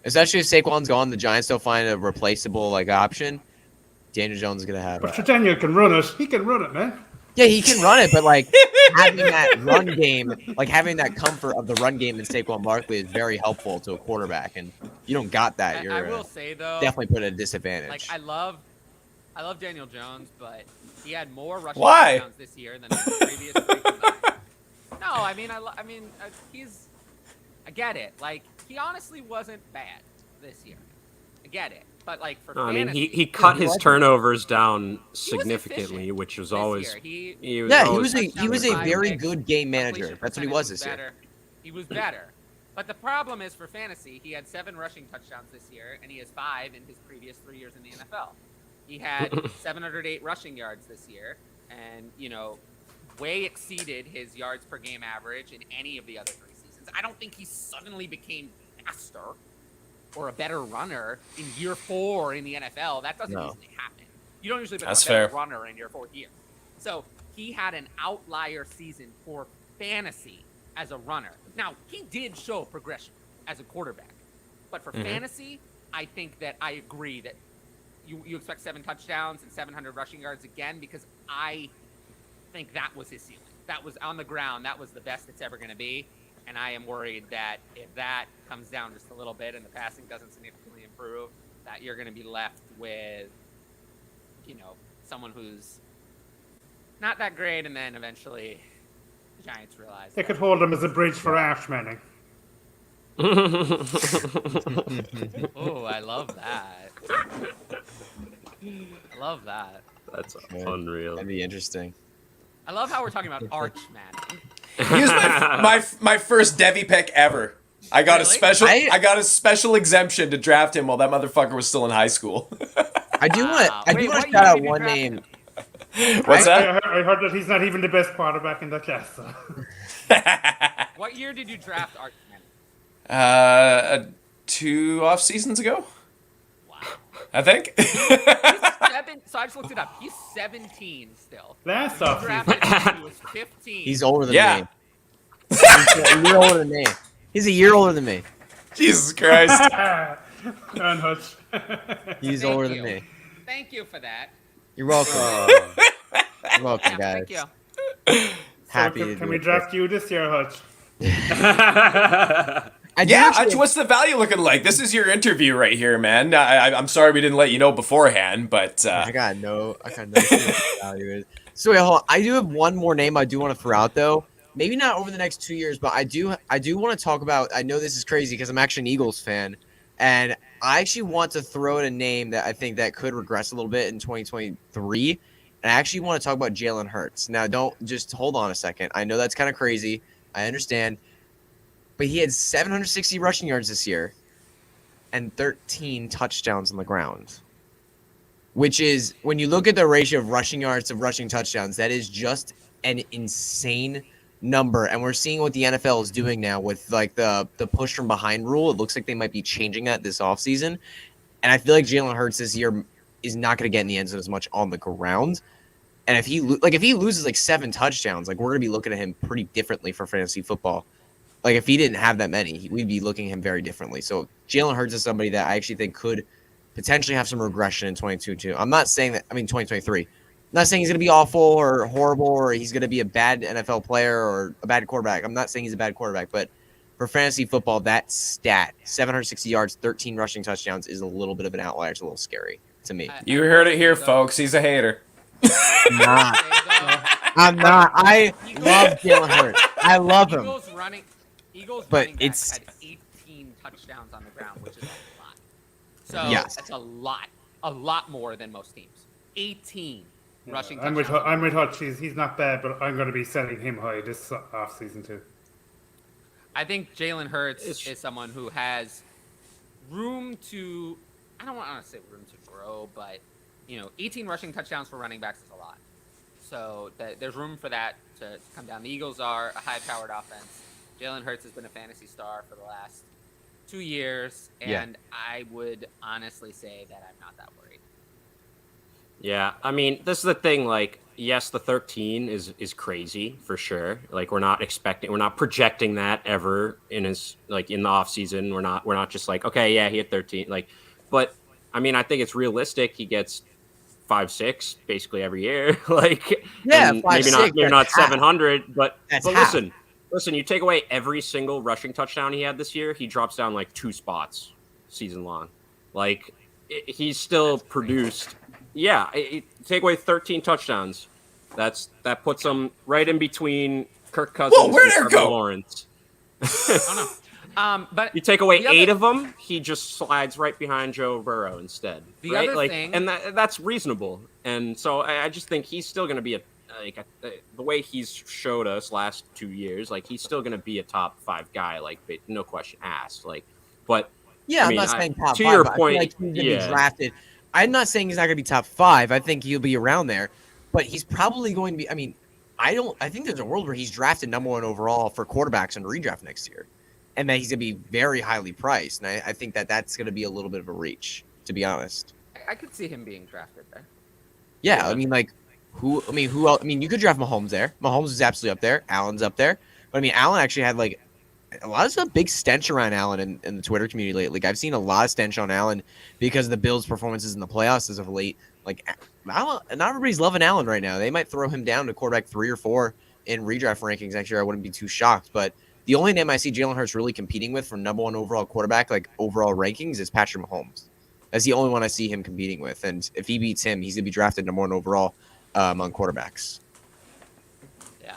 Especially if Saquon's gone, the Giants don't find a replaceable option. Daniel Jones is gonna have. But Daniel can run it. He can run it, man. Yeah, he can run it, but having that run game, having that comfort of the run game in Saquon Barkley is very helpful to a quarterback, and you don't got that. You're I will say, though, definitely put at a disadvantage. I love Daniel Jones, but he had more rushing Why? touchdowns this year than the previous three combined. No, I mean, I get it. He honestly wasn't bad this year. I get it. But, for No, I mean, fantasy, he cut he his wasn't. turnovers down efficient significantly, which was this always. year. He was Yeah, he always- was a Touchdown very picks, good game manager. completion That's what he percentage was this year. better. He was better. But the problem is for fantasy, he had 7 rushing touchdowns this year, and he has 5 in his previous 3 years in the NFL. He had 708 rushing yards this year, and way exceeded his yards per game average in any of the other 3 seasons. I don't think he suddenly became faster or a better runner in year 4 in the NFL. That doesn't No. usually happen. You don't usually become That's a better fair. runner in your 4th year. So he had an outlier season for fantasy as a runner. Now, he did show progression as a quarterback. But for fantasy, I think that I agree that you expect 7 touchdowns and 700 rushing yards again, because I think that was his ceiling. That was on the ground. That was the best it's ever going to be. And I am worried that if that comes down just a little bit and the passing doesn't significantly improve, that you're going to be left with, someone who's not that great, and then eventually the Giants realize. They could hold him as a bridge for Ash Manning. Oh, I love that. I love that. That's Good. unreal. That'd be interesting. I love how we're talking about Arch Manning. He was my first Devi pick ever. I got Really? I got a special exemption to draft him while that motherfucker was still in high school. I do want to. Wow. I do Wait, want what to year shout out did you one draft name. him? What's that? I heard that he's not even the best quarterback in the class. So. What year did you draft Artman? 2 off seasons ago, Wow. I think. So I just looked it up. He's 17 still. Last You offseason. drafted him when he was 15. He's older than Yeah. me. He's a year older than me. He's a year older than me. Jesus Christ. Aaron Hutch. He's Thank older you. than me. Thank you for that. You're welcome. You're welcome, Yeah, guys. thank you. Happy So to can do we it. draft you this year, Hutch? I do Yeah, actually- what's the value looking like? This is your interview right here, man. I'm sorry we didn't let you know beforehand, but I got no clue what the value is. So wait, hold on. I do have one more name I do want to throw out though. Maybe not over the next 2 years, but I do want to talk about. I know this is crazy because I'm actually an Eagles fan, and I actually want to throw in a name that I think that could regress a little bit in 2023. And I actually want to talk about Jalen Hurts. Now, don't just hold on a second. I know that's kind of crazy. I understand, but he had 760 rushing yards this year and 13 touchdowns on the ground. Which is, when you look at the ratio of rushing yards to rushing touchdowns, that is just an insane number. And we're seeing what the NFL is doing now with like the push from behind rule. It looks like they might be changing that this offseason. And I feel like Jalen Hurts this year is not going to get in the end zone as much on the ground. And if he loses like 7 touchdowns, like we're going to be looking at him pretty differently for fantasy football. Like if he didn't have that many, we'd be looking at him very differently. So Jalen Hurts is somebody that I actually think could potentially have some regression in 2022. I'm not saying that. I mean 2023. I'm not saying he's going to be awful or horrible or he's going to be a bad NFL player or a bad quarterback. I'm not saying he's a bad quarterback, but for fantasy football, that stat, 760 yards, 13 rushing touchdowns, is a little bit of an outlier. It's a little scary to me. you heard it here, folks. He's a hater. I'm not. I'm not. I love Jalen Hurts. I love him. Eagles But running backs it's- had 18 touchdowns on the ground, which is a lot. So Yes. that's a lot more than most teams. 18 rushing I'm touchdowns. with Hutch. He's not bad, but I'm going to be selling him high this offseason too. I think Jalen Hurts is someone who has room to, I don't want to say room to grow, but 18 rushing touchdowns for running backs is a lot. So there's room for that to come down. The Eagles are a high-powered offense. Jalen Hurts has been a fantasy star for the last 2 years, and I would honestly say that I'm not that worried. Yeah, I mean, this is the thing. Like, yes, the 13 is crazy for sure. Like, we're not projecting that ever in his in the off season. We're not just like, okay, yeah, he had 13. Like, but I mean, I think it's realistic. He gets 5-6 basically every year. Like, Yeah, and 5-6, maybe not that's half. 700, but That's but half. listen. You take away every single rushing touchdown he had this year, he drops down like 2 spots season long. Like, he's still produced. Yeah, take away 13 touchdowns. That puts him right in between Kirk Cousins Whoa, where'd and it Trevor go? Lawrence. I don't know. But You take away the other- 8 of them, he just slides right behind Joe Burrow instead. The right? other like, thing- and that's reasonable. And so I just think he's still going to be the way he's showed us last 2 years. Like, he's still going to be a top 5 guy. Like, no question asked. Like, but Yeah, I I'm mean, not saying top to 5. your but I point, feel like he's going to yeah. be drafted. I'm not saying he's not going to be top 5. I think he'll be around there, but he's probably going to be. I mean, I think there's a world where he's drafted number 1 overall for quarterbacks in redraft next year, and that he's going to be very highly priced. And I think that's going to be a little bit of a reach, to be honest. I could see him being drafted there. Yeah, I mean, like, who else? I mean, you could draft Mahomes there. Mahomes is absolutely up there. Allen's up there. But I mean, Allen actually had like a lot of big stench around Allen in the Twitter community lately. Like, I've seen a lot of stench on Allen because of the Bills' performances in the playoffs as of late. Like, Allen, not everybody's loving Allen right now. They might throw him down to quarterback 3 or 4 in redraft rankings next year. I wouldn't be too shocked. But the only name I see Jalen Hurts really competing with for number 1 overall quarterback, like overall rankings, is Patrick Mahomes. That's the only one I see him competing with. And if he beats him, he's going to be drafted number 1 overall among quarterbacks. Yeah.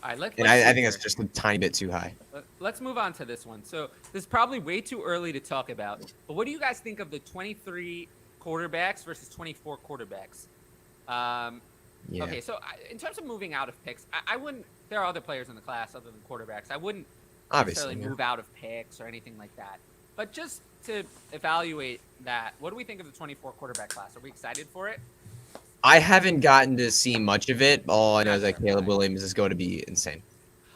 All right, And I think that's just a tiny bit too high. Let's move on to this one. So this is probably way too early to talk about, but what do you guys think of the 23 quarterbacks versus 24 quarterbacks? Yeah. Okay, so in terms of moving out of picks, I wouldn't. There are other players in the class other than quarterbacks. I wouldn't Obviously. necessarily move out of picks or anything like that. But just to evaluate that, what do we think of the 24 quarterback class? Are we excited for it? I haven't gotten to see much of it. All I know is that Caleb Williams is going to be insane.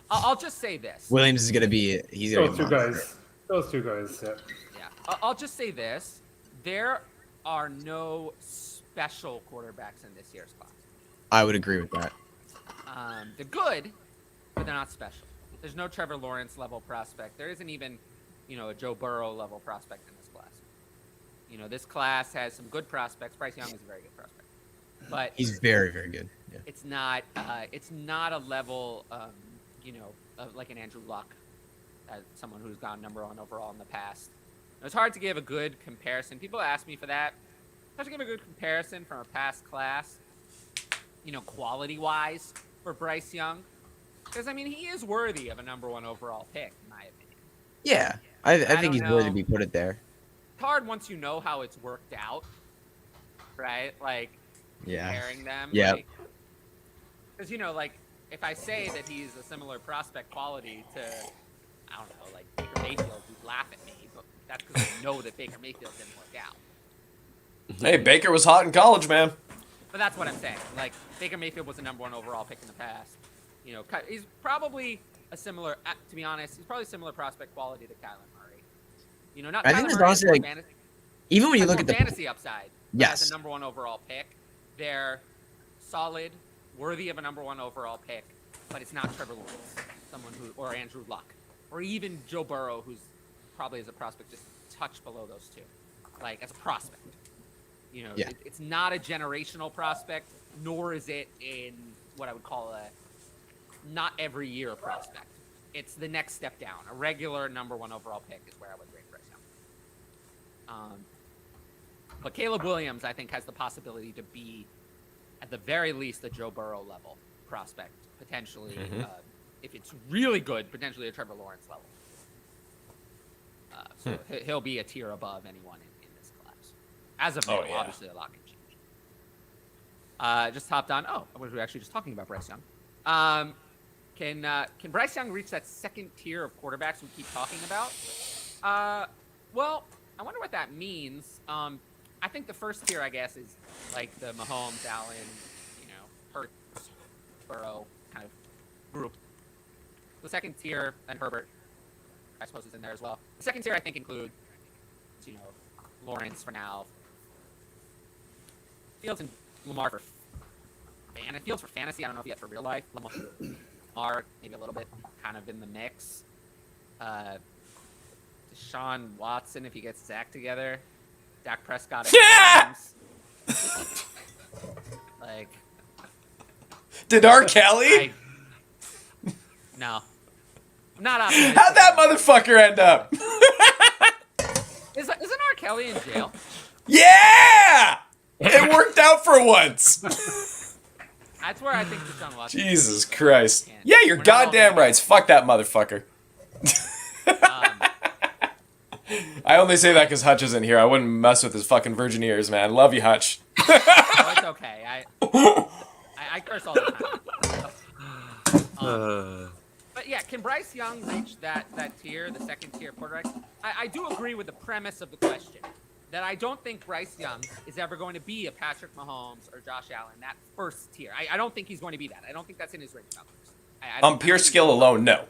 I'll just say this. Williams is going to be. He's going to Those be two a monster. guys. Those two guys. Yeah. Yeah, I'll just say this. There are no special quarterbacks in this year's class. I would agree with that. They're good, but they're not special. There's no Trevor Lawrence level prospect. There isn't even, a Joe Burrow level prospect in this class. This class has some good prospects. Bryce Young is a very good prospect, but He's very, very good. Yeah. it's not a level, of like an Andrew Luck, as someone who's gone number 1 overall in the past. It's hard to give a good comparison. People ask me for that. It's hard to give a good comparison from a past class, quality-wise for Bryce Young. Because, he is worthy of a number 1 overall pick, in my opinion. Yeah, I think he's worthy to know. be put it there. It's hard once you know how it's worked out, right? Like, Yeah. comparing them. Yep. Because, if I say that he's a similar prospect quality to, I don't know, like Baker Mayfield, you'd laugh at me. But that's because I know that Baker Mayfield didn't work out. Hey, Baker was hot in college, man. But that's what I'm saying. Like, Baker Mayfield was a number 1 overall pick in the past. He's probably a similar, to be honest, he's probably similar prospect quality to Kyler Murray. Not I Kyler think there's Murray honestly, has like, fantasy, even when you has look more at the fantasy upside. But Yes. as a number 1 overall pick, they're solid, worthy of a number 1 overall pick, but it's not Trevor Lawrence, or Andrew Luck, or even Joe Burrow, who's probably as a prospect just a touch below those two, like as a prospect. Yeah. It's not a generational prospect, nor is it in what I would call a not every year prospect. It's the next step down. A regular number 1 overall pick is where I would rate Bryce Young. But Caleb Williams, I think, has the possibility to be, at the very least, a Joe Burrow level prospect. Potentially, if it's really good, potentially a Trevor Lawrence level. So he'll be a tier above anyone in this class. As of now, obviously a lot can change. Just hopped on. Oh, we were actually just talking about Bryce Young. Can Bryce Young reach that second tier of quarterbacks we keep talking about? Well, I wonder what that means. I think the first tier, I guess, is like the Mahomes, Allen, Hurts, Burrow kind of group. The second tier, and Herbert, I suppose, is in there as well. The second tier, I think, includes, Lawrence for now. Fields and Lamar for Fields for fantasy. I don't know if yet for real life. Lamar, maybe a little bit, kind of in the mix. Deshaun Watson, if he gets Zach together. Dak Prescott at times. Like, Did R. Kelly? No. I'm not optimistic. How'd that motherfucker end up? Isn't R. Kelly in jail? Yeah! It worked out for once. That's where I think Deshaun Watson. Jesus Christ. can. Yeah, you're We're not goddamn all- right. Fuck that motherfucker. I only say that because Hutch isn't here. I wouldn't mess with his fucking virgin ears, man. Love you, Hutch. Oh, it's okay. I curse all the time. But yeah, can Bryce Young reach that tier, the second tier quarterback? I do agree with the premise of the question. That I don't think Bryce Young is ever going to be a Patrick Mahomes or Josh Allen, that first tier. I don't think he's going to be that. I don't think that's in his range of outcomes. On pure skill alone, no.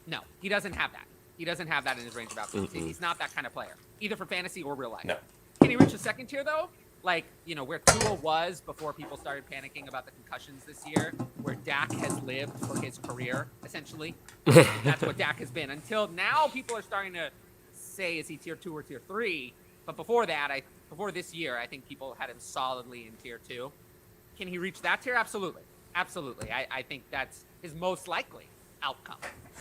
No, he doesn't have that. He doesn't have that in his range of outcomes. He's not that kind of player, either for fantasy or real life. No. Can he reach the second tier, though? Like, where Tua was before people started panicking about the concussions this year, where Dak has lived for his career, essentially. That's what Dak has been. Until now, people are starting to say, is he tier 2 or tier 3? But before that, before this year, I think people had him solidly in tier 2. Can he reach that tier? Absolutely. Absolutely. I think that's his most likely outcome,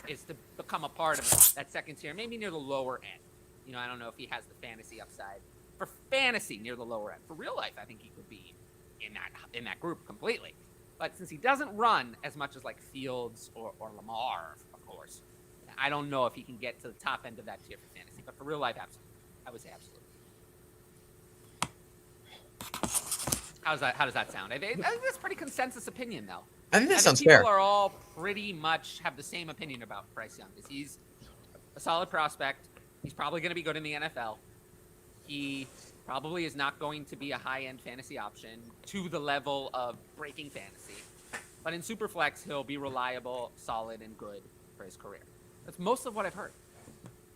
is to become a part of that second tier, maybe near the lower end. I don't know if he has the fantasy upside. For fantasy, near the lower end. For real life, I think he could be in that group completely. But since he doesn't run as much as like Fields or Lamar, of course, I don't know if he can get to the top end of that tier for fantasy. But for real life, absolutely. I would say absolutely. How does that sound? I think that's pretty consensus opinion, though. I think that sounds people fair. are all pretty much have the same opinion about Bryce Young. Is he's a solid prospect, He's probably going to be good in the NFL. He probably is not going to be a high-end fantasy option to the level of breaking fantasy. But in Superflex, he'll be reliable, solid, and good for his career. That's most of what I've heard.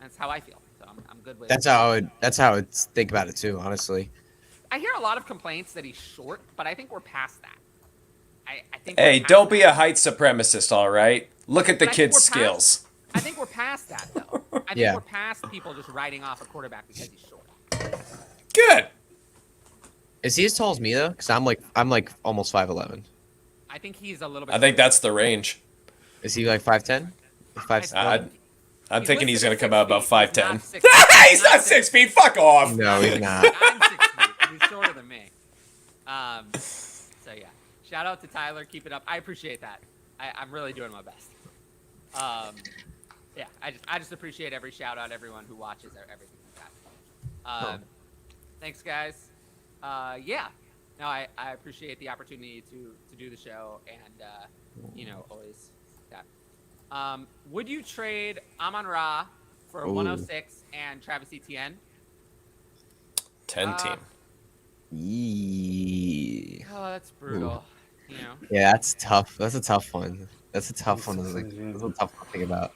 That's how I feel. So I'm good with it. That's how I would think about it too, honestly. I hear a lot of complaints that he's short, but I think we're past that. I think. Hey, don't be a height supremacist, all right? Look at the But I think kid's we're past- skills. I think we're past that, though. I think Yeah. we're past people just writing off a quarterback because he's short. Good. Is he as tall as me though? Because I'm like almost 5'11". I think he's a little bit. I think that's the range. Is he like 5'10"? 5'11"? I'm thinking he's going to listed come at out about 6 feet. 5'10". He's not 6 feet. He's not 6 feet. Fuck off. No, he's not. I'm 6 feet. He's shorter than me. So yeah, shout out to Tyler. Keep it up. I appreciate that. I'm really doing my best. Yeah, I just appreciate every shout out, everyone who watches, everything like that. Thanks, guys. Yeah. No, I appreciate the opportunity to do the show and always that. Would you trade Amon-Ra for Ooh. 106 and Travis Etienne? 10 team. Yee. Oh, that's brutal. You know. Yeah, that's tough. That's a tough one. That's a tough one. That's a tough one to think about.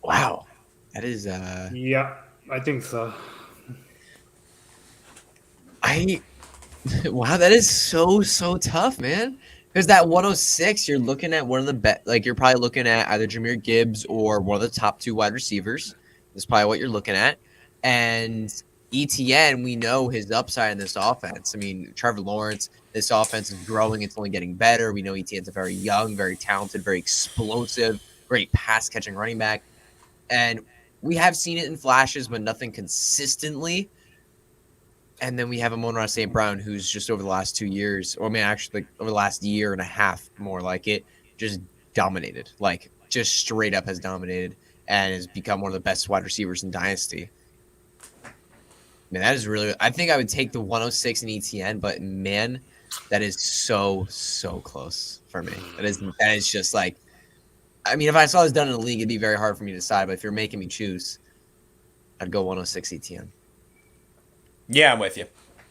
Wow, that is. Yeah, I think so. Wow, that is so tough, man. Because that 106, you're looking at one of the best. Like you're probably looking at either Jahmyr Gibbs or one of the top 2 wide receivers. That's probably what you're looking at. And ETN, we know his upside in this offense. I mean, Trevor Lawrence, this offense is growing. It's only getting better. We know ETN's a very young, very talented, very explosive, great pass-catching running back. And we have seen it in flashes, but nothing consistently. And then we have Amon-Ra St. Brown, who's just over the last 2 years, or I mean, actually like over the last year and a half, more like it, just dominated. Like, just straight up has dominated and has become one of the best wide receivers in Dynasty. Man, that is really. I think I would take the 106 in ETN, but man, that is so close for me. That is just like. I mean, if I saw this done in the league, it'd be very hard for me to decide. But if you're making me choose, I'd go 106 ETN. Yeah, I'm with you.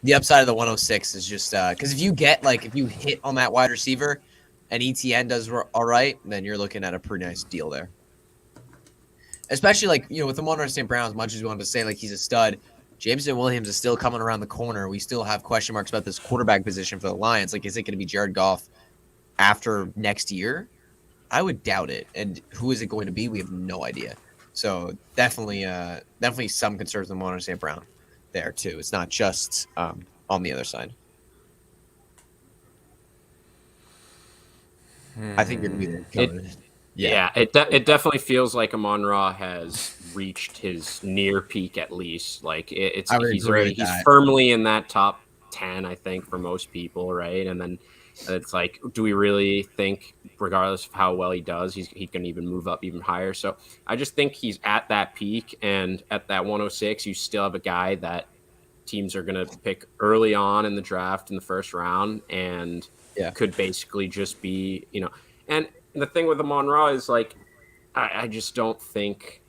The upside of the 106 is just because if you hit on that wide receiver, and ETN does all right, then you're looking at a pretty nice deal there. Especially with Amon-Ra St. Brown, as much as we wanted to say he's a stud. Jameson Williams is still coming around the corner. We still have question marks about this quarterback position for the Lions. Is it going to be Jared Goff after next year? I would doubt it. And who is it going to be? We have no idea. So definitely some concerns with Amon-Ra St. Brown there too. It's not just on the other side. I think you're going to be Yeah, it definitely feels like Amon-Ra has reached his near peak at least. He's firmly in that top 10, I think, for most people, right? And then it's like, do we really think, regardless of how well he does, he can even move up even higher? So I just think he's at that peak, and at that 106, you still have a guy that teams are going to pick early on in the draft in the first round, and could basically just be, and the thing with Amon-Ra is I just don't think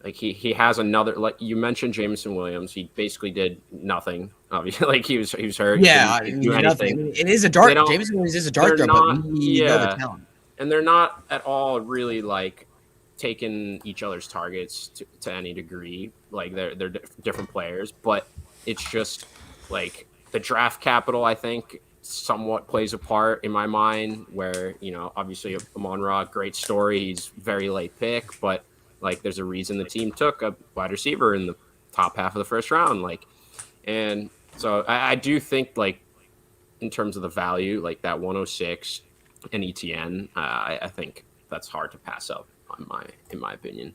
he has another, you mentioned Jameson Williams. He basically did nothing. Obviously, he was hurt. Yeah, he didn't do anything. Nothing. It is a dark. Jameson Williams is a dark throw, but we know the talent. And they're not at all really taking each other's targets to any degree. They're different players, but it's just the draft capital, I think, somewhat plays a part in my mind, where obviously Amon-Ra, great story, he's very late pick, but there's a reason the team took a wide receiver in the top half of the first round, and so I do think in terms of the value, that 106 and ETN, I think that's hard to pass up in my opinion.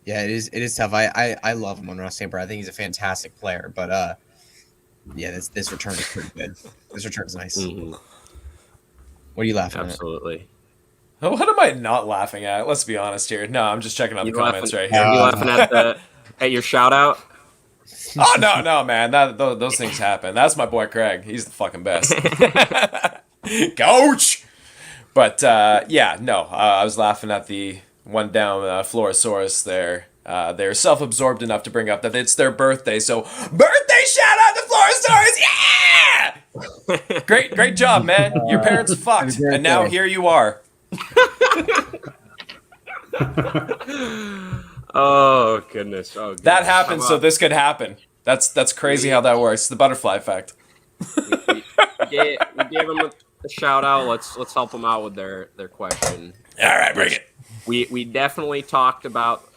Yeah, it is tough. I love Amon-Ra St. Brown. I think he's a fantastic player, but this return is pretty good. This return is nice. Mm-hmm. What are you laughing at? Absolutely. What am I not laughing at? Let's be honest here. No, I'm just checking out the comments right here. Are you laughing at your shout out? Oh, no, man. Those things happen. That's my boy Craig. He's the fucking best. Coach! But, I was laughing at the one down Florosaurus there. They're self-absorbed enough to bring up that it's their birthday, so birthday shout out to Florosaurus! Yeah! Great job, man. Your parents fucked, and now here you are. Oh goodness! Oh, goodness. That happened, so this could happen. That's crazy how that works. The butterfly effect. We gave them a shout out. Let's help them out with their question. All right, bring it. We definitely talked about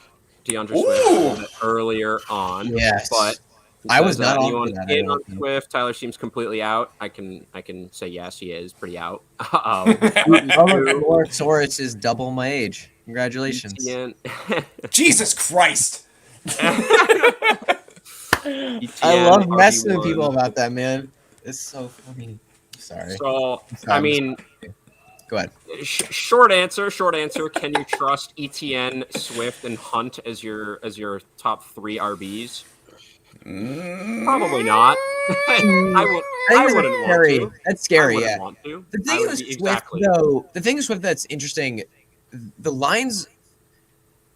DeAndre Swift earlier on. Yes. But I was not anyone on that. in on Swift. Tyler seems completely out. I can say yes, he is pretty out. Florosaurus is double my age. Congratulations. Jesus Christ. I love messing with people about that, man. It's so funny. Sorry. So, I mean, go ahead. Short answer. Can you trust ETN, Swift, and Hunt as your top 3 RBs? Probably not. I wouldn't want to. That's scary. Yeah. Want to. The thing with Swift, though, that's interesting. The Lions,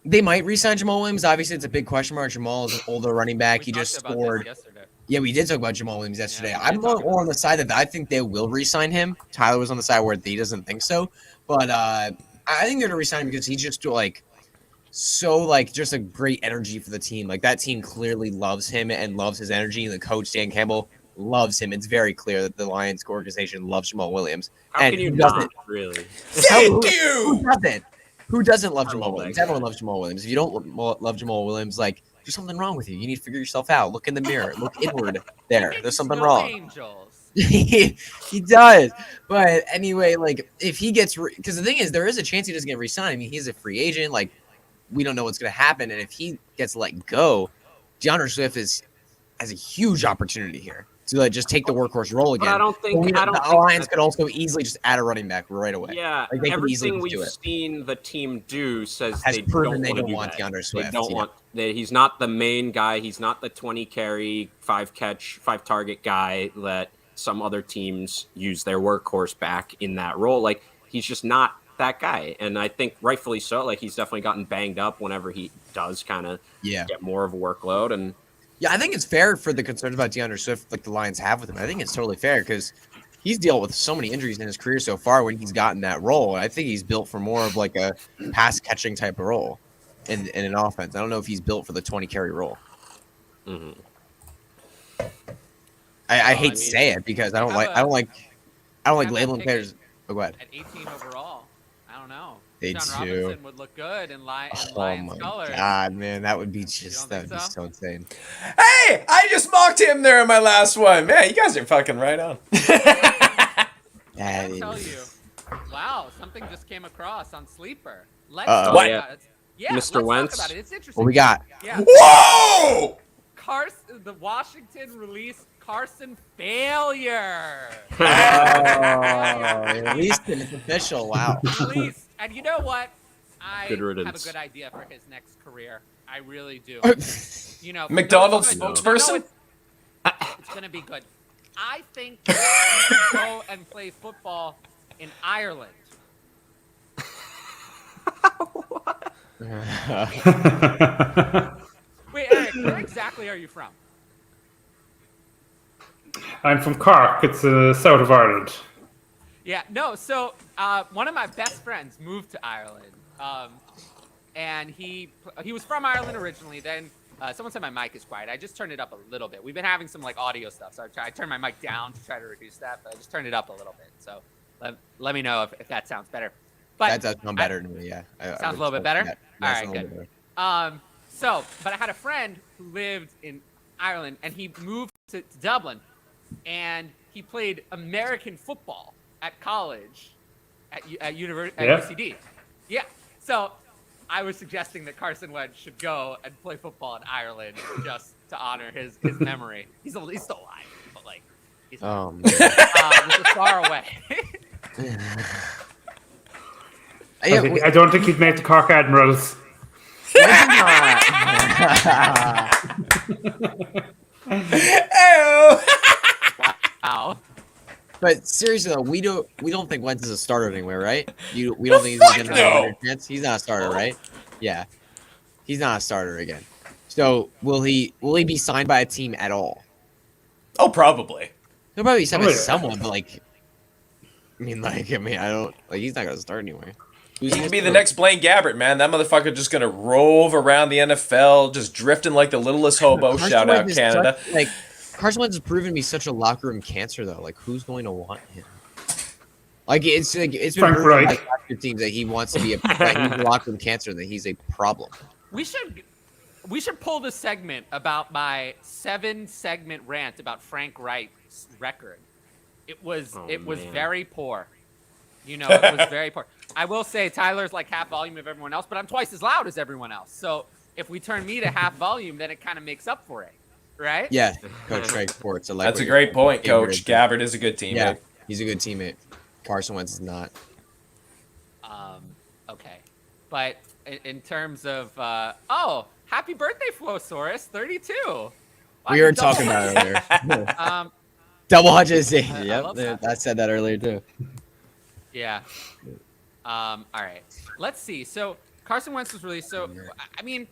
they might re-sign Jamal Williams. Obviously, it's a big question mark. Jamal is an older running back. He just scored. Yeah, we did talk about Jamal Williams yesterday. Yeah, I'm more on the side that I think they will re-sign him. Tyler was on the side where he doesn't think so. But I think they're going to re-sign him because he's just just a great energy for the team. Like, that team clearly loves him and loves his energy. And the coach, Dan Campbell, loves him. It's very clear that the Lions organization loves Jamal Williams. How can you not, really? Thank you! Who doesn't love Jamal Williams? Everyone loves Jamal Williams. If you don't love Jamal Williams, like, there's something wrong with you. You need to figure yourself out. Look in the mirror. Look inward there. There's something wrong. Angels. He does. But anyway, like, if he gets because the thing is, there is a chance he doesn't get re-signed. I mean, he's a free agent. Like, we don't know what's going to happen. And if he gets let go, DeAndre Swift has a huge opportunity here to just take the workhorse role again. But I don't think the Lions could also easily just add a running back right away. Yeah, like, everything we've seen the team do says has they proven don't they don't want DeAndre Swift. They don't want that. He's not the main guy. He's not the 20 carry, 5 catch, 5 target guy that some other teams use their workhorse back in that role. Like, he's just not that guy, and I think rightfully so. Like, he's definitely gotten banged up whenever he does kind of get more of a workload. And yeah, I think it's fair for the concerns about DeAndre Swift, like the Lions have with him. I think it's totally fair because he's dealt with so many injuries in his career so far when he's gotten that role. I think he's built for more of like a pass catching type of role in an offense. I don't know if he's built for the 20 carry role. Mm-hmm. I hate to say it because I don't like labeling players. Oh, go ahead. At 18 overall, I don't know. They John do. Robinson would look good in Lions colors. God, man, that would be so insane. Hey, I just mocked him there in my last one. Man, you guys are fucking right on. I tell you, wow, something just came across on Sleeper. Let's talk about it. Yeah, Mr. Wentz. Talk about it. It's interesting. What we got? Yeah. Whoa! The Washington released Carson Failure. Released it. It's official. Wow. Released. And you know what? I Good have a riddance. good idea for his next career. I really do. You know, McDonald's you know, spokesperson? it's going to be good. I think he should go and play football in Ireland. Wait, Eric, where exactly are you from? I'm from Cork. It's south of Ireland. Yeah, no. So one of my best friends moved to Ireland, and he was from Ireland originally. Then someone said my mic is quiet. I just turned it up a little bit. We've been having some like audio stuff, so I turned my mic down to try to reduce that, but I just turned it up a little bit. So let me know if that sounds better. But that does sound better to me. Yeah, sounds a little bit better. Yeah, All right, good. But I had a friend who lived in Ireland, and he moved to Dublin, and he played American football at college, at UCD. Yeah. So I was suggesting that Carson Wentz should go and play football in Ireland just to honor his memory. He's still alive, but like he's just far away. I don't think he'd make the Cork Admirals. Wow. But seriously though, we don't think Wentz is a starter anywhere, right? We don't think he's Fuck gonna no. have a chance. He's not a starter, right? Yeah, he's not a starter again. So will he be signed by a team at all? Oh, probably. He'll probably be signed Oh, by yeah. someone, but I don't like. He's not gonna start anywhere. Who's He gonna could be the start? next Blaine Gabbert, man. That motherfucker just gonna rove around the NFL, just drifting like the littlest hobo. Carson Shout out Wentz is Canada. such- Carson Wentz has proven to be such a locker room cancer, though. Like, who's going to want him? It's been Frank proven by Reich. locker teams that he wants to be that he's a locker room cancer, that he's a problem. We should pull the segment about my 7-segment rant about Frank Reich's record. It was man. very poor. You know, it was very poor. I will say Tyler's like half volume of everyone else, but I'm twice as loud as everyone else. So if we turn me to half volume, then it kind of makes up for it, right? Yeah, Coach Trey Sports. I like That's what a you're great point, saying. Coach. Gabbert is a good teammate. Yeah, he's a good teammate. Carson Wentz is not. Okay. But in terms of happy birthday, Flosaurus, 32. Wow, We you were double talking about it earlier. Um, Double hundred. I love Yep, that. I said that earlier too. yeah. All right. Let's see. So Carson Wentz was released. So I mean,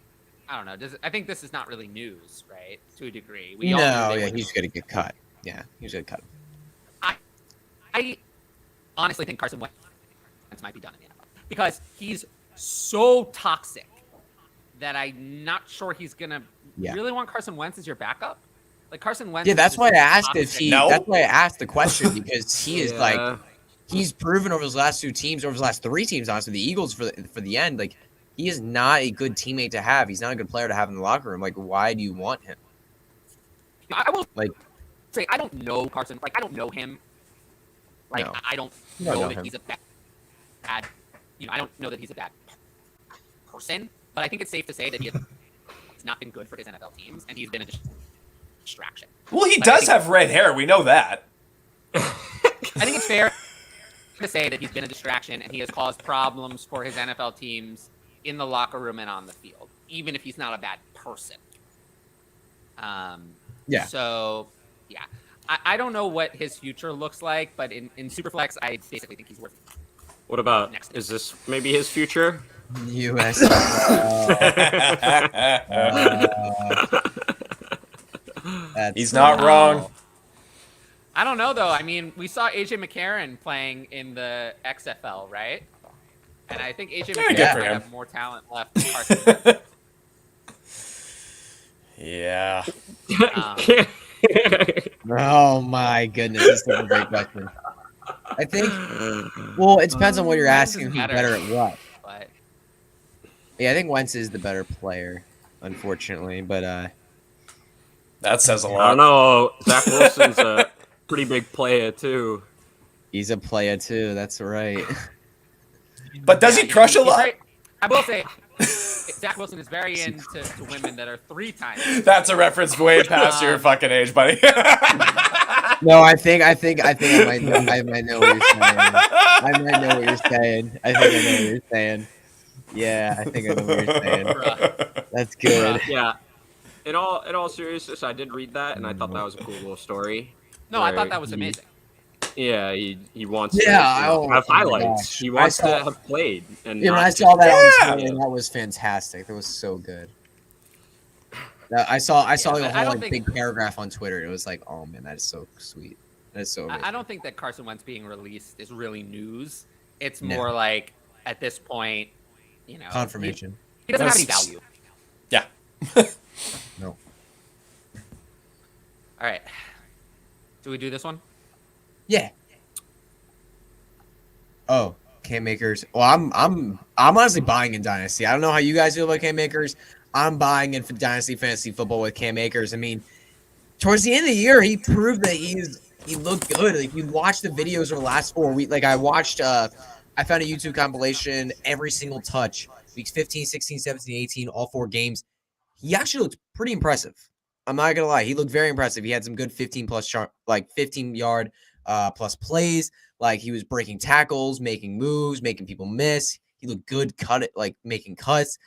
I don't know. I think this is not really news, right? To a degree. We all knew No, they yeah, would- he's gonna get cut. Yeah, he's gonna cut. I honestly think Carson Wentz might be done in the NFL because he's so toxic that I'm not sure he's gonna Yeah. really want Carson Wentz as your backup. Like Carson Wentz. Yeah, that's is why I just asked if toxic. he. No. That's why I asked the question because he is Yeah. like, he's proven over his last 2 teams, over his last 3 teams, honestly, the Eagles for the end. Like, he is not a good teammate to have. He's not a good player to have in the locker room. Like, why do you want him? I will Like- say I don't know Carson. Like I don't know him. Like No. I don't You don't know know that him. he's a bad. You know, I don't know that he's a bad person. But I think it's safe to say that it's not been good for his NFL teams, and he's been a distraction. Well, he But I does think- have red hair. We know that. I think it's fair to say that he's been a distraction and he has caused problems for his NFL teams in the locker room and on the field, even if he's not a bad person. Yeah. So, yeah. I don't know what his future looks like, but in Superflex, I basically think he's worth it. What about, Next. is this maybe his future? U.S. He's not wrong. I don't know, though. I mean, we saw A.J. McCarron playing in the XFL, right? And I think A.J. Very McCarron good for might him. have more talent left than Carson Wentz. Yeah. Oh my goodness, this is a great question. I think. Well, it depends on what you're Wentz asking. is Who's better. better at what? But Yeah, I think Wentz is the better player, unfortunately. But That says a I lot. don't know. Zach Wilson's a pretty big player, too. he's a player too. That's right. But does he crush a he's lot? very- I will say, Zach Wilson is very into women that are 3 times. That's a reference way past your fucking age, buddy. No, I think I might know what you're saying. I might know what you're saying. I think I know what you're saying. Yeah, I think I know what you're saying. Bruh. That's good. Yeah. In all seriousness, I did read that, and I thought that was a cool little story. No, I thought Where that was he- amazing. Yeah, he wants Yeah, to oh have my highlights. gosh. He wants I saw- to have played. And Yeah, when not I saw just- that on Yeah. screen, that was fantastic. That was so good. I saw like a I whole don't like, think- big paragraph on Twitter. It was like, oh man, that is so sweet. That is so. I don't think that Carson Wentz being released is really news. It's No. more like, at this point, you know. Confirmation. He doesn't have any That's- value. Yeah. No. All right. Do we do this one? Yeah. Oh, Cam Makers. Well, I'm honestly buying in Dynasty. I don't know how you guys feel about Cam Makers. I'm buying in for Dynasty fantasy football with Cam Akers. I mean, towards the end of the year, he proved that he looked good. Like you watch the videos over the last 4 weeks. Like I watched, I found a YouTube compilation, every single touch, weeks 15, 16, 17, 18, all 4 games. He actually looked pretty impressive. I'm not gonna lie, he looked very impressive. He had some good 15 yard plus plays. Like he was breaking tackles, making moves, making people miss. He looked good, making cuts.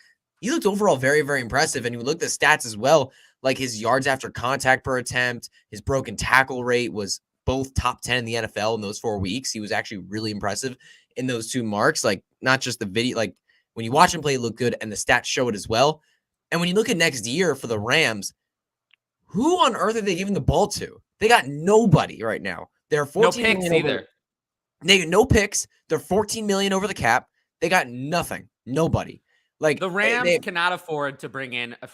He looked overall very, very impressive. And you look at the stats as well, like his yards after contact per attempt, his broken tackle rate was both top 10 in the NFL in those 4 weeks. He was actually really impressive in those 2 marks. Like, not just the video, like when you watch him play, it looked good, and the stats show it as well. And when you look at next year for the Rams, who on earth are they giving the ball to? They got nobody right now. They're 14 No picks million over, either. they got no picks. They're 14 million over the cap. They got nothing. Nobody. Like The Rams cannot afford to bring in a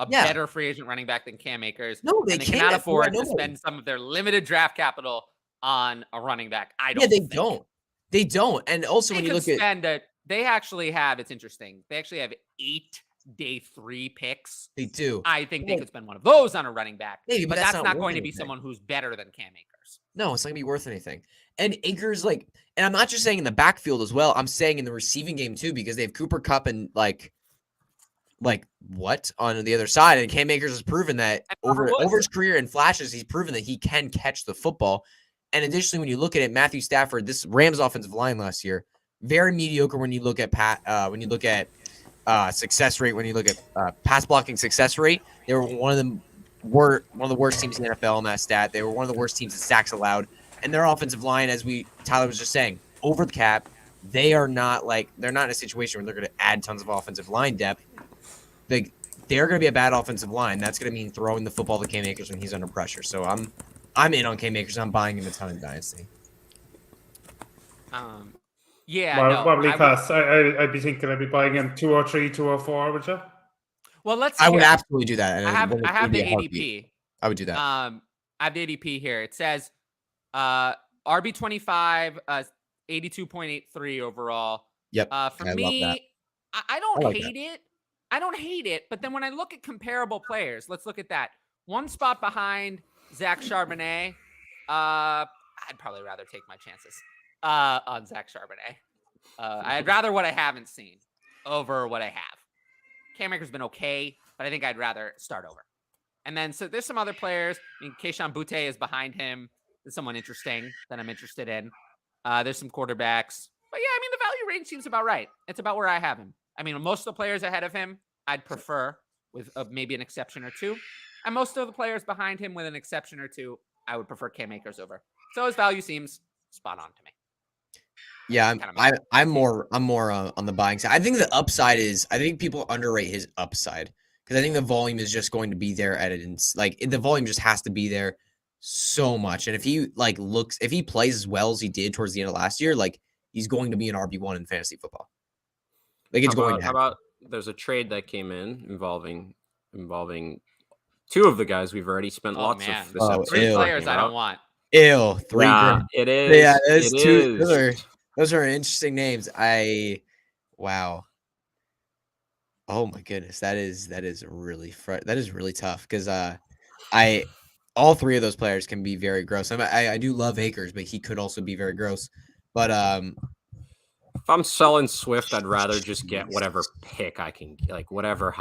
better free agent running back than Cam Akers. No, they and they can't. cannot afford Yeah, to spend some of their limited draft capital on a running back. I don't. Yeah, they think. don't. They don't. And also, They when you could look at, spend it. They actually have. It's interesting. They actually have 8 day 3 picks. they do. I think they could spend one of those on a running back. Maybe, but but that's that's not not going worth to be anything. someone who's better than Cam Akers. No, it's not gonna be worth anything. And Akers, like, and I'm not just saying in the backfield as well. I'm saying in the receiving game too, because they have Cooper Kupp and like what on the other side. And Cam Akers has proven that over his career in flashes, he's proven that he can catch the football. And additionally, when you look at it, Matthew Stafford, this Rams offensive line last year, very mediocre when you look at success rate, when you look at pass blocking success rate. They were one of the worst teams in the NFL in that stat. They were one of the worst teams in sacks allowed. And their offensive line, as Tyler was just saying, over the cap, they're not in a situation where they're going to add tons of offensive line depth. They're going to be a bad offensive line. That's going to mean throwing the football to Cam Akers when he's under pressure. So I'm in on Cam Akers. I'm buying him a ton in Dynasty. Yeah. What would he cost? I'd be thinking I'd be buying him 203, 204, would you? Well, let's. I would absolutely do that. And I have the heartbeat. ADP. I would do that. I have the ADP here. It says RB25, 82.83 overall. Yep. For I me, love that. I don't like hate it. I don't hate it. But then when I look at comparable players, let's look at that. One spot behind Zach Charbonnet. I'd probably rather take my chances on Zach Charbonnet. I'd rather what I haven't seen over what I have. Cam Akers has been okay, but I think I'd rather start over. And then so there's some other players. I mean, Keyshawn Butte is behind him. There's someone interesting that I'm interested in. There's some quarterbacks. But yeah, I mean, the value range seems about right. It's about where I have him. I mean, most of the players ahead of him, I'd prefer with maybe an exception or two. And most of the players behind him with an exception or two, I would prefer Cam Akers over. So his value seems spot on to me. Yeah, I'm more on the buying side. I think the upside is, I think people underrate his upside because I think the volume is just going to be there the volume just has to be there so much. And if he if he plays as well as he did towards the end of last year, like he's going to be an RB1 in fantasy football. Like it's going to happen. How about there's a trade that came in involving 2 of the guys we've already spent lots of this episode. 3 players I don't want. Ew, 3. Yeah, it is. Yeah, it's it 2. is. Those are interesting names. Wow. Oh my goodness, that is really tough because all 3 of those players can be very gross. I do love Akers, but he could also be very gross. But if I'm selling Swift, I'd rather just get whatever pick I can, like whatever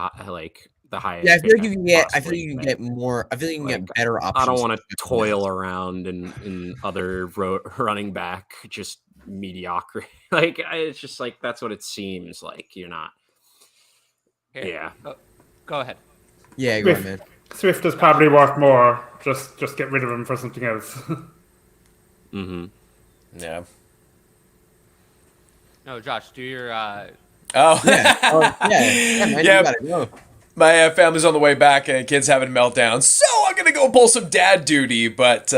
the highest. yeah, I feel like you can get more. I feel like you can get better options. I don't want to toil around in other running back just mediocrity. Like it's just like that's what it seems like. You're not. Here, Yeah. Go ahead. Yeah, go on, man. Swift is probably worth more. Just get rid of him for something else. Mm-hmm. Yeah. No, Josh, do your. Oh. Yeah. Man, Yeah. You gotta go. My family's on the way back and kids having meltdowns, so I'm gonna go pull some dad duty. But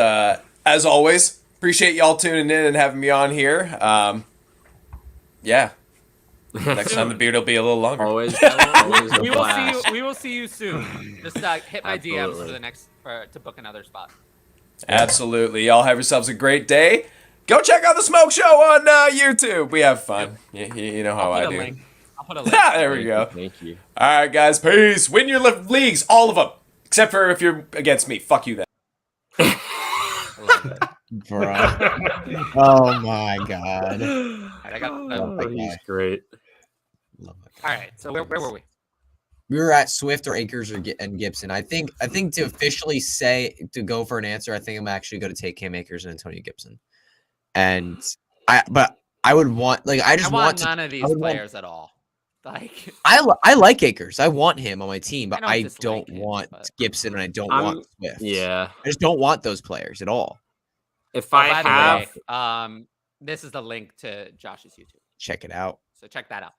as always, appreciate y'all tuning in and having me on here. Yeah. Next time the beard will be a little longer. Always a We blast. will see you soon. Just hit my DMs for the next to book another spot. Absolutely. Y'all have yourselves a great day. Go check out the Smoke Show on YouTube. We have fun. You know how I do. I'll put a link. There we go. Thank you. All right, guys. Peace. Win your leagues, all of them, except for if you're against me. Fuck you then. Bro. Oh my god. I got He's great. All right. So where were we? We were at Swift or Akers and Gibson. I think to officially to go for an answer, I think I'm actually going to take Cam Akers and Antonio Gibson. And I would want I want none of these players at all. Like I like Akers. I want him on my team, but I don't him, want but- Gibson and I don't want Swift. Yeah. I just don't want those players at all. If Oh, I by the have, way, this is the link to Josh's YouTube. Check it out. So check that out.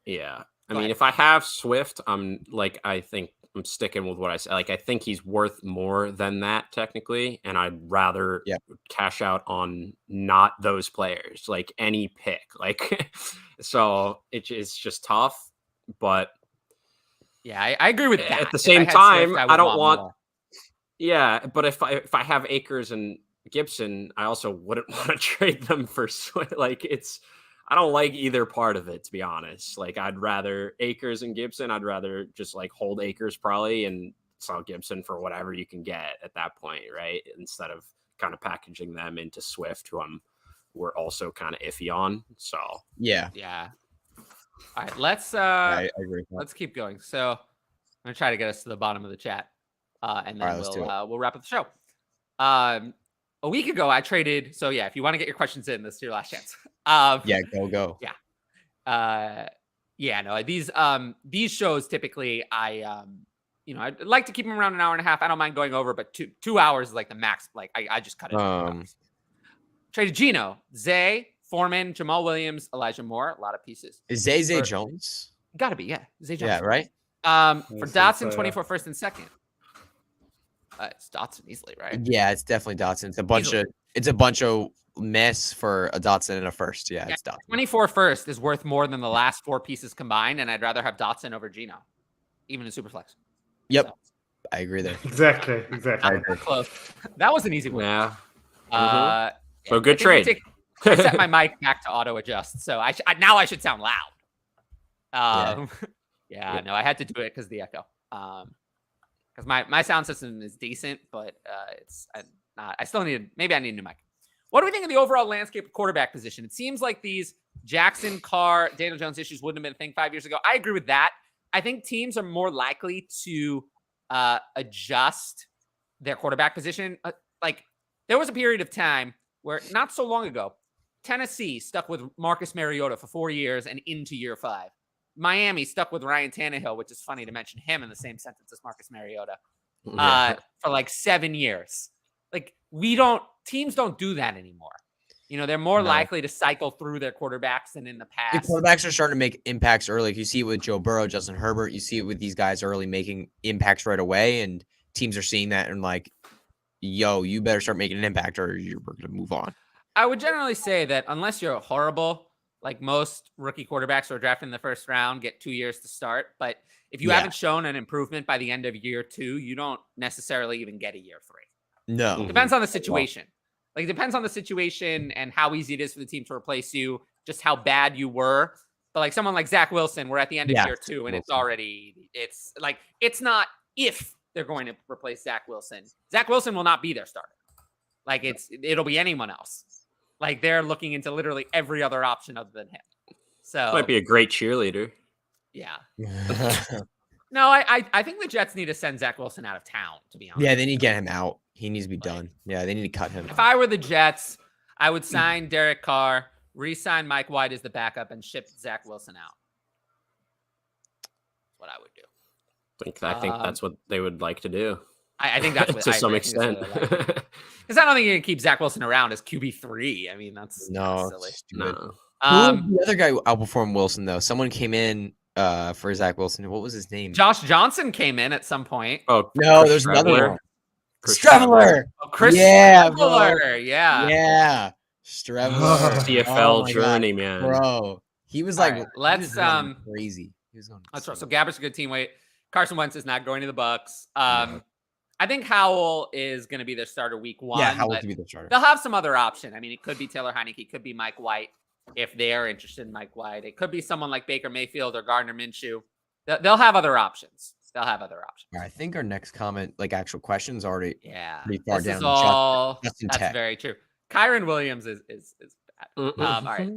yeah, I Go mean, ahead. if I have Swift, I think I'm sticking with what I said. Like, I think he's worth more than that technically, and I'd rather Yep. cash out on not those players, like any pick. Like, so it's just tough. But Yeah, I agree with that. at the If same I had time, Swift, I don't want want. more. Yeah, but if I have Akers and Gibson, I also wouldn't want to trade them for Swift. Like, I don't like either part of it, to be honest. Like, I'd rather Akers and Gibson. I'd rather just like hold Akers probably and sell Gibson for whatever you can get at that point, right? Instead of kind of packaging them into Swift, who we're also kind of iffy on. So Yeah, Yeah. All right, let's I agree. With that. let's keep going. So I'm gonna try to get us to the bottom of the chat, and then All right, let's do it. we'll wrap up the show. A week ago, I traded. So yeah, if you want to get your questions in, this is your last chance. Yeah, go. Yeah, no, these shows typically I'd like to keep them around an hour and a half. I don't mind going over, but 2 hours is like the max. Like I just cut it. Traded Gino, Zay, Foreman, Jamal Williams, Elijah Moore, a lot of pieces. Is Zay For- Jones? Gotta be, yeah. Zay Jones. Yeah, right. For Yes, Dotson, it's, 24 first and second. It's Dotson easily, right? Yeah, it's definitely Dotson. It's a bunch of mess for a Dotson and a first. Yeah, it's Dotson. 24 first is worth more than the last four pieces combined, and I'd rather have Dotson over Gino, even in Superflex. Yep, So, I agree there. Exactly. we're close. That was an easy one. yeah, So good trade. I set my mic back to auto adjust, so now I should sound loud. No, I had to do it because the echo. Because my sound system is decent, but I still need. Maybe I need a new mic. What do we think of the overall landscape of quarterback position? It seems like these Jackson, Carr, Daniel Jones issues wouldn't have been a thing 5 years ago. I agree with that. I think teams are more likely to adjust their quarterback position. Like there was a period of time where not so long ago, Tennessee stuck with Marcus Mariota for 4 years and into year 5. Miami stuck with Ryan Tannehill, which is funny to mention him in the same sentence as Marcus Mariota, for like 7 years. Like teams don't do that anymore. They're more likely to cycle through their quarterbacks than in the past. The quarterbacks are starting to make impacts early. You see it with Joe Burrow, Justin Herbert. You see it with these guys early making impacts right away, and teams are seeing that and like, yo, you better start making an impact or you're going to move on. I would generally say that unless you're horrible, like most rookie quarterbacks who are drafted in the first round get 2 years to start. But if you haven't shown an improvement by the end of year 2, you don't necessarily even get a year 3. No. Depends on the situation. Like, it depends on the situation and how easy it is for the team to replace you, just how bad you were. But like someone like Zach Wilson, we're at the end of year 2, and it's not if they're going to replace Zach Wilson. Zach Wilson will not be their starter. Like it'll be anyone else. Like they're looking into literally every other option other than him. So might be a great cheerleader. Yeah. No, I think the Jets need to send Zach Wilson out of town, to be honest. Yeah, they need to get him out. He needs to be done. Yeah, they need to cut him. If I were the Jets, I would sign Derek Carr, re-sign Mike White as the backup, and ship Zach Wilson out. That's what I would do. I think that's what they would like to do. I think that's what to some extent. Because I don't think you can keep Zach Wilson around as QB3. I mean, that's silly. No. The other guy outperformed Wilson though. Someone came in for Zach Wilson. What was his name? Josh Johnson came in at some point. Oh no, there's another one. Streveler. Oh, Chris Yeah, Streveler. Yeah. Streveler. CFL journeyman. Bro. He was like, right, let's crazy. He was going so Gabber's a good team weight. Carson Wentz is not going to the Bucks. I think Howell is going to be their starter week 1. Yeah, Howell could be the starter. They'll have some other option. I mean, it could be Taylor Heineke. It could be Mike White if they are interested in Mike White. It could be someone like Baker Mayfield or Gardner Minshew. They'll have other options. I think our next comment, like actual questions, already pretty far this down. Is all, Justin that's Tech. very true. Kyron Williams is bad. All right.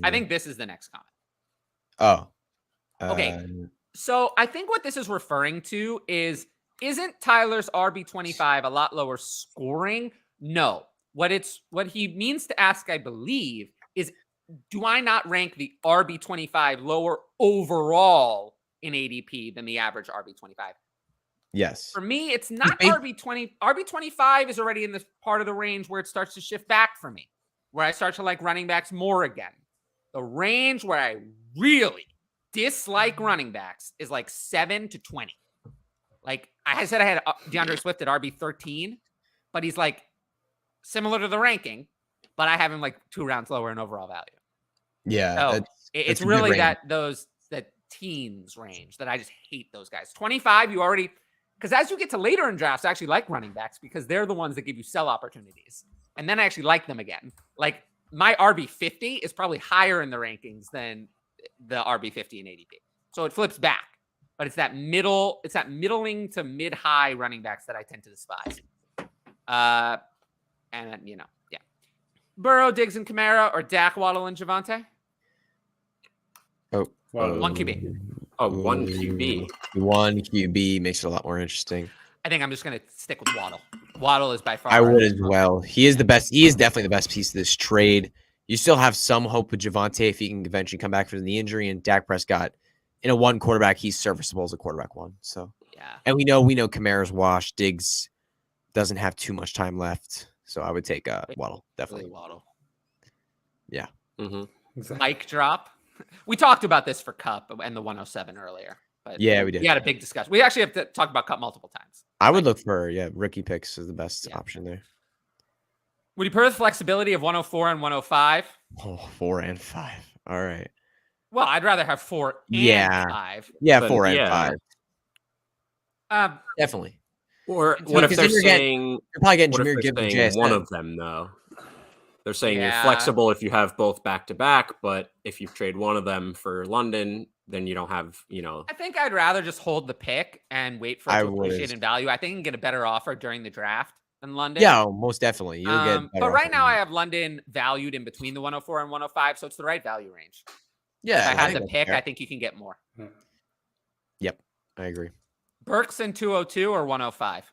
I think this is the next comment. Oh. Okay. So I think what this is referring to isn't Tyler's RB25 a lot lower scoring? No. What he means to ask, I believe, is do I not rank the RB25 lower overall in ADP than the average RB25? Yes. For me, it's not He's RB20. RB25 is already in this part of the range where it starts to shift back for me, where I start to like running backs more again. The range where I really dislike running backs is like 7 to 20. Like I said, I had DeAndre Swift at RB13, but he's like similar to the ranking, but I have him like 2 rounds lower in overall value. Yeah. So That's it's a good really range. that teens range that I just hate those guys. 25, you already, because as you get to later in drafts, I actually like running backs because they're the ones that give you sell opportunities. And then I actually like them again. Like my RB50 is probably higher in the rankings than the RB50 and ADP. So it flips back. But it's that middling to mid-high running backs that I tend to despise. And yeah. Burrow, Diggs, and Kamara, or Dak, Waddle, and Javante? Oh, Well, 1 QB. Oh, 1 QB. 1 QB makes it a lot more interesting. I think I'm just going to stick with Waddle. Waddle is by far. I would as well. He is the best. He is definitely the best piece of this trade. You still have some hope with Javante if he can eventually come back from the injury. And Dak Prescott, in a 1 quarterback, he's serviceable as a quarterback 1. So Yeah. and we know Kamara's washed. Diggs doesn't have too much time left. So I would take Waddle, definitely. Waddle. Yeah. Mm-hmm. Mic drop. We talked about this for Cup and the 107 earlier. But Yeah, we did. We had a big discussion. We actually have to talk about Cup multiple times. I would look for rookie picks is the best option there. Would you prefer the flexibility of 104 and 105? Oh, 4 and 5. All right. Well, I'd rather have 4 and 5. Yeah, Then, 4 and yeah. 5. Definitely. Or So- what if because they're then you're saying You're probably getting what if Jameer they're Gibbs and saying one JSN. of them though? They're saying Yeah. you're flexible if you have both back to back, but if you trade one of them for London, then you don't have, I think I'd rather just hold the pick and wait for it I to would appreciate as- in value. I think you can get a better offer during the draft than London. Yeah, most definitely. You'll get better But right offer now than I have London valued in between the 104 and 105, so it's the right value range. Yeah, If I had think the that's pick, fair. I think you can get more. Yep, I agree. Burks in 202 or 105.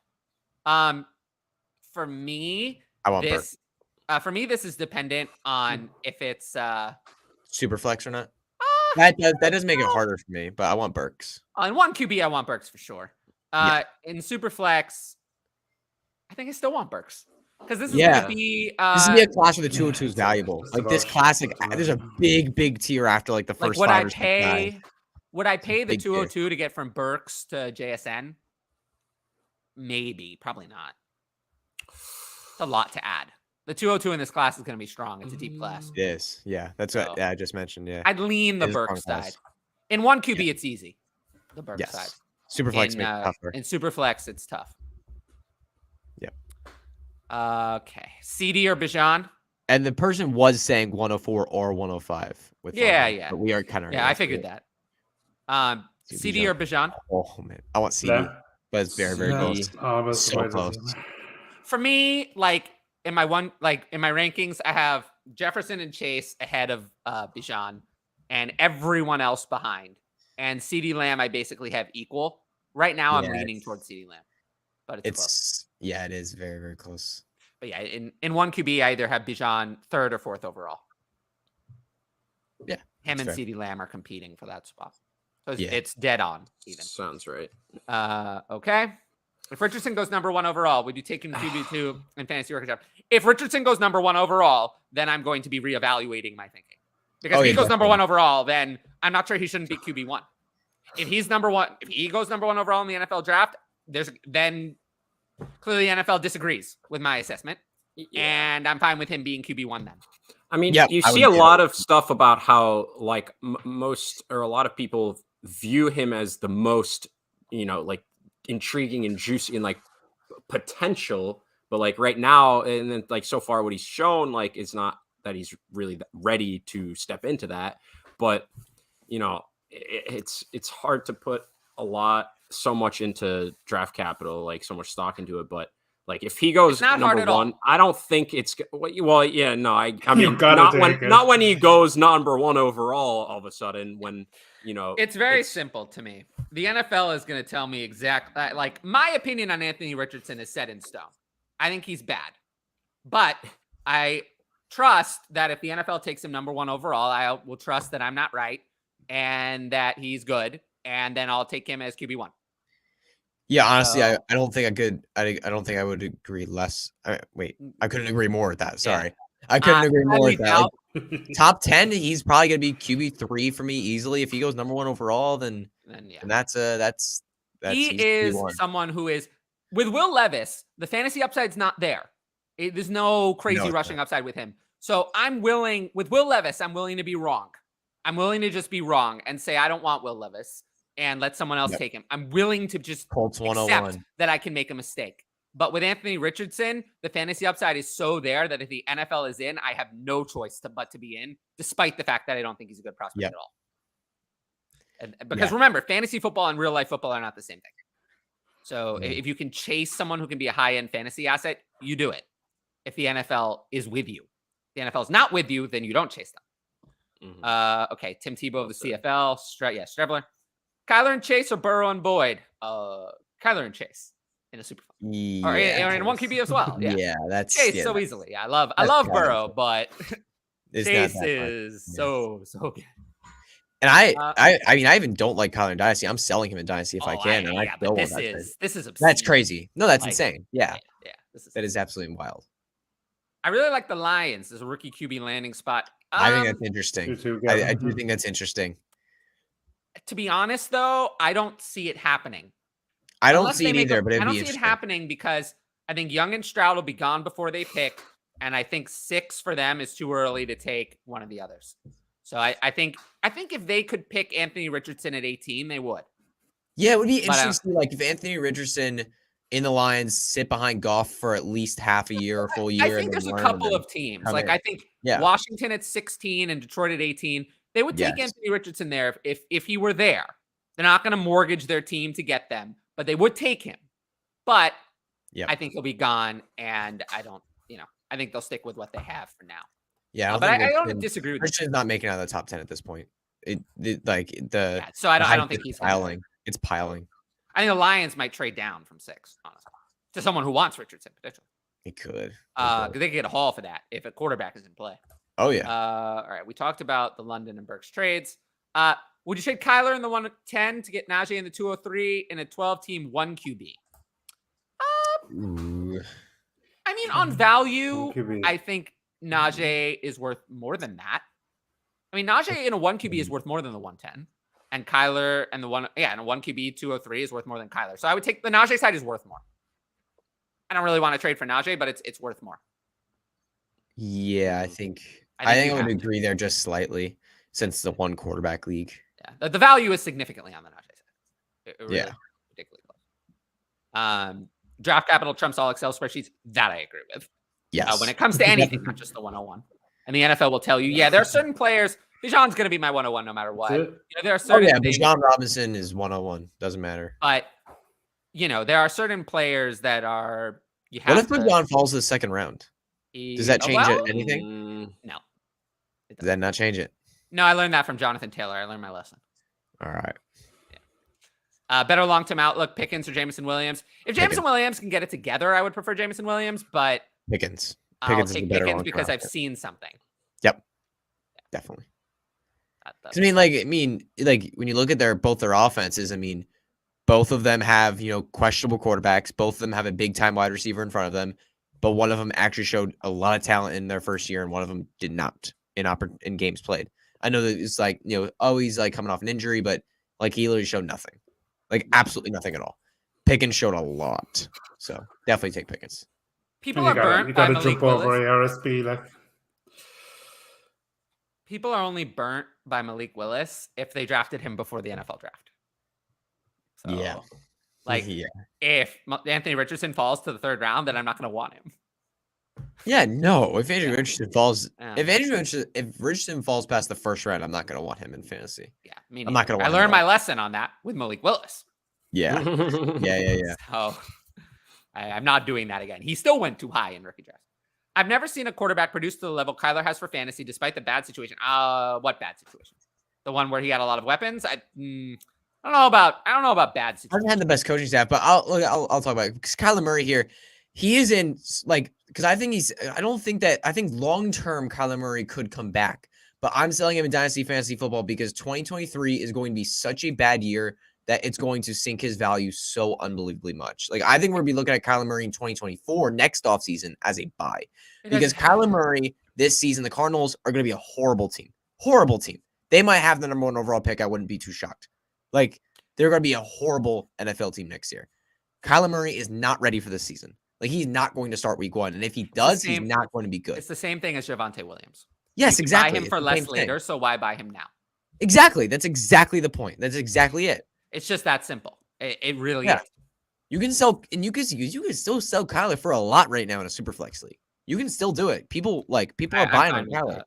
For me, I want this this is dependent on if it's super flex or not. That does make it harder for me, but I want Burks. on 1 QB. I want Burks for sure. In Superflex, I think I still want Burks because this is going to be This would be a class where the 202 is valuable. It's Like this about- classic, there's a big tier after like the like first would 5 I or 6 guys. would I pay the big tier. 202 to get from Burks to JSN? Maybe, probably not. It's a lot to add. The 202 in this class is going to be strong. It's a deep class. It is. Yeah, that's what So- I just mentioned. Yeah. I'd lean the It is a Burks strong side. class. In 1 QB, it's easy. The Burks side. Yes. Super flex In, makes it tougher. in Superflex, it's tough. Yep. Okay. CD or Bijan? And the person was saying 104 or 105 with Yeah, London, yeah. But we are kind of Yeah, I figured that. CD or Bijan? Oh man, I want CD, Yeah. but it's very close. Almost So close. For me, like in my rankings, I have Jefferson and Chase ahead of Bijan and everyone else behind. And CD Lamb, I basically have equal. Right now, I'm Yeah, leaning towards CD Lamb, but it's close. It is very close. But yeah, in 1 QB, I either have Bijan 3rd or 4th overall. Yeah, Him that's and fair. CD Lamb are competing for that spot. So Yeah. it's dead on even. sounds right. Okay. If Richardson goes number 1 overall, would you take him QB2 in fantasy rookie draft? If Richardson goes number 1 overall, then I'm going to be reevaluating my thinking. Because if he goes number 1 overall, then I'm not sure he shouldn't be QB1. If he goes number 1 overall in the NFL draft, then clearly the NFL disagrees with my assessment. And I'm fine with him being QB1 then. I mean, Yep, you I would see a do lot of stuff about how like most or a lot of people view him as the most, like intriguing and juicy and like potential, but like right now and then like so far what he's shown like it's not that he's really ready to step into that, but it's hard to put so much into draft capital, like so much stock into it, but like if he goes It's not hard number at all. 1, I don't think it's well. Yeah, no, I mean gotta take it. not when he goes number 1 overall all of a sudden when It's very simple to me. The NFL is going to tell me exactly, like my opinion on Anthony Richardson is set in stone. I think he's bad, but I trust that if the NFL takes him number 1 overall, I will trust that I'm not right and that he's good. And then I'll take him as QB1. Yeah, honestly, So- I don't think I could. I don't think I would agree less. Wait, I couldn't agree more with that. Sorry, I couldn't agree more with that. Like, top 10, he's probably gonna be QB3 for me easily. If he goes number 1 overall, then yeah. that's He he's is QB1. someone who is with Will Levis. The fantasy upside's not there. There's no crazy it's rushing not. upside with him. So I'm willing with Will Levis. I'm willing to be wrong. I'm willing to just be wrong and say I don't want Will Levis and let someone else Yep. take him. I'm willing to just Colts accept 101. that I can make a mistake. But with Anthony Richardson, the fantasy upside is so there that if the NFL is in, I have no choice but to be in, despite the fact that I don't think he's a good prospect Yep. at all. And because remember, fantasy football and real life football are not the same thing. So if you can chase someone who can be a high-end fantasy asset, you do it. If the NFL is with you, if the NFL is not with you, then you don't chase them. Okay, Tim Tebow of the CFL, Strebler, Kyler and Chase or Burrow and Boyd. Kyler and Chase in a super fun. Or in one QB as well. Yeah, that's Chase so easily. Yeah, I love Kyler. Burrow, but It's not Chase that fun. is so good. And I mean, I even don't like Kyler in Dynasty. I'm selling him in Dynasty if I can. And I but still this want that trade. is obscene. That's crazy. No, that's Like, insane. Yeah, This is absolutely wild. I really like the Lions as a rookie QB landing spot. I think that's interesting. I do Mhm. think that's interesting. To be honest, though, I don't see it happening. I don't Unless see they it make either, a- but it'd I don't be see it interesting. happening because I think Young and Stroud will be gone before they pick, and I think 6 for them is too early to take one of the others. So I think if they could pick Anthony Richardson at 18, they would. Yeah, it would be But, interesting to see, like, if Anthony Richardson in the Lions sit behind Goff for at least half a year or full year. I and think then there's a learn couple and of teams. come Like in. I think Yeah. Washington at 16 and Detroit at 18. They would take Yes. Anthony Richardson there if he were there. They're not going to mortgage their team to get them, but they would take him. But Yep. I think he'll be gone, and I think they'll stick with what they have for now. Yeah, But I think don't Richardson- disagree with you. Richardson's not making it out of the top 10 at this point. So I don't think it's he's piling. It's piling. I think the Lions might trade down from 6, honestly, to someone who wants Richardson potentially. It could. Because they could get a haul for that if a quarterback is in play. Oh yeah. All right, we talked about the London and Burks trades. Would you trade Kyler in the 110 to get Najee in the 203 in a 12-team 1 QB? Ooh. I mean, on value, QB. I think Najee is worth more than that. I mean, Najee in a 1 QB is worth more than the 110. And Kyler and in a 1 QB 203 is worth more than Kyler. So I would take the Najee side is worth more. I don't really want to trade for Najee, but it's worth more. Yeah, I think I I think think you I would have to. agree there just slightly since it's a 1 quarterback league. Yeah, the value is significantly on the Najee side. It really Yeah. is ridiculously close. Draft capital trumps all Excel spreadsheets. That I agree with. Yes. When it comes to anything, not just the 101. And the NFL will tell you, there are certain players. Bijan's going to be my 101 no matter what. That's it. There are Oh certain yeah, things, Bijan Robinson is 101. Doesn't matter. but there are certain players that are. You What have if Bijan falls to the second round? Does that change anything? No. Does that not change it? No, I learned that from Jonathan Taylor. I learned my lesson. All right. Better long-term outlook, Pickens or Jameson Williams. If Jameson Pickens. Williams can get it together, I would prefer Jameson Williams, but Pickens. I'll Pickens is take the better Pickens long-term because I've option. seen something. Definitely. That's 'Cause like when you look at both their offenses, I mean, both of them have, questionable quarterbacks. Both of them have a big time wide receiver in front of them, but one of them actually showed a lot of talent in their first year, and one of them did not in games played. I know that it's like, he's like coming off an injury, but like he literally showed nothing, like absolutely nothing at all. Pickens showed a lot, so definitely take Pickens. People You are burnt by gotta Malik jump over Willis. ARSB. Like, People are only burnt by Malik Willis if they drafted him before the NFL draft. So, Yeah. Like, yeah, if Anthony Richardson falls to the 3rd round, then I'm not going to want him. yeah. No, if Andrew Richardson falls, Yeah. if Richardson falls past the first round, I'm not gonna want him in fantasy. Yeah, me I'm not neither. gonna I want him learned at my lesson on that with Malik Willis. Yeah, yeah. So I'm not doing that again. He still went too high in rookie draft. I've never seen a quarterback produce to the level Kyler has for fantasy, despite the bad situation. What bad situation? The one where he had a lot of weapons. I don't know about bad I situations. haven't had the best coaching staff, but I'll talk about it because Kyler Murray here, he is in because I think long term Kyler Murray could come back, but I'm selling him in Dynasty Fantasy Football because 2023 is going to be such a bad year that it's going to sink his value so unbelievably much. Like, I think we're going to be looking at Kyler Murray in 2024 next offseason as a buy. Because Kyler Murray this season, the Cardinals are going to be a horrible team. Horrible team. They might have the number 1 overall pick. I wouldn't be too shocked. Like, they're going to be a horrible NFL team next year. Kyler Murray is not ready for this season. Like, he's not going to start week 1. And if he does, he's not going to be good. It's the same thing as Javonte Williams. Yes, exactly. Buy him for less later, so why buy him now? Exactly. That's exactly the point. That's exactly it. It's just that simple. It really is. You can sell, and you can still sell Kyler for a lot right now in a super flex league. You can still do it. People are buying on Kyler.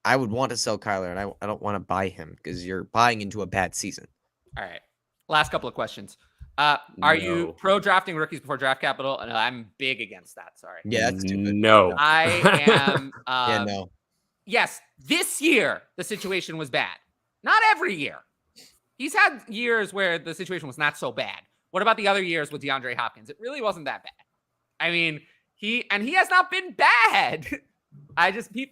I would want to sell Kyler, and I don't want to buy him because you're buying into a bad season. All right. Last couple of questions. Are you pro drafting rookies before draft capital? And I'm big against that. Sorry. Yeah, that's stupid. No. I am. No. Yes, this year the situation was bad. Not every year. He's had years where the situation was not so bad. What about the other years with DeAndre Hopkins? It really wasn't that bad. I mean, he has not been bad.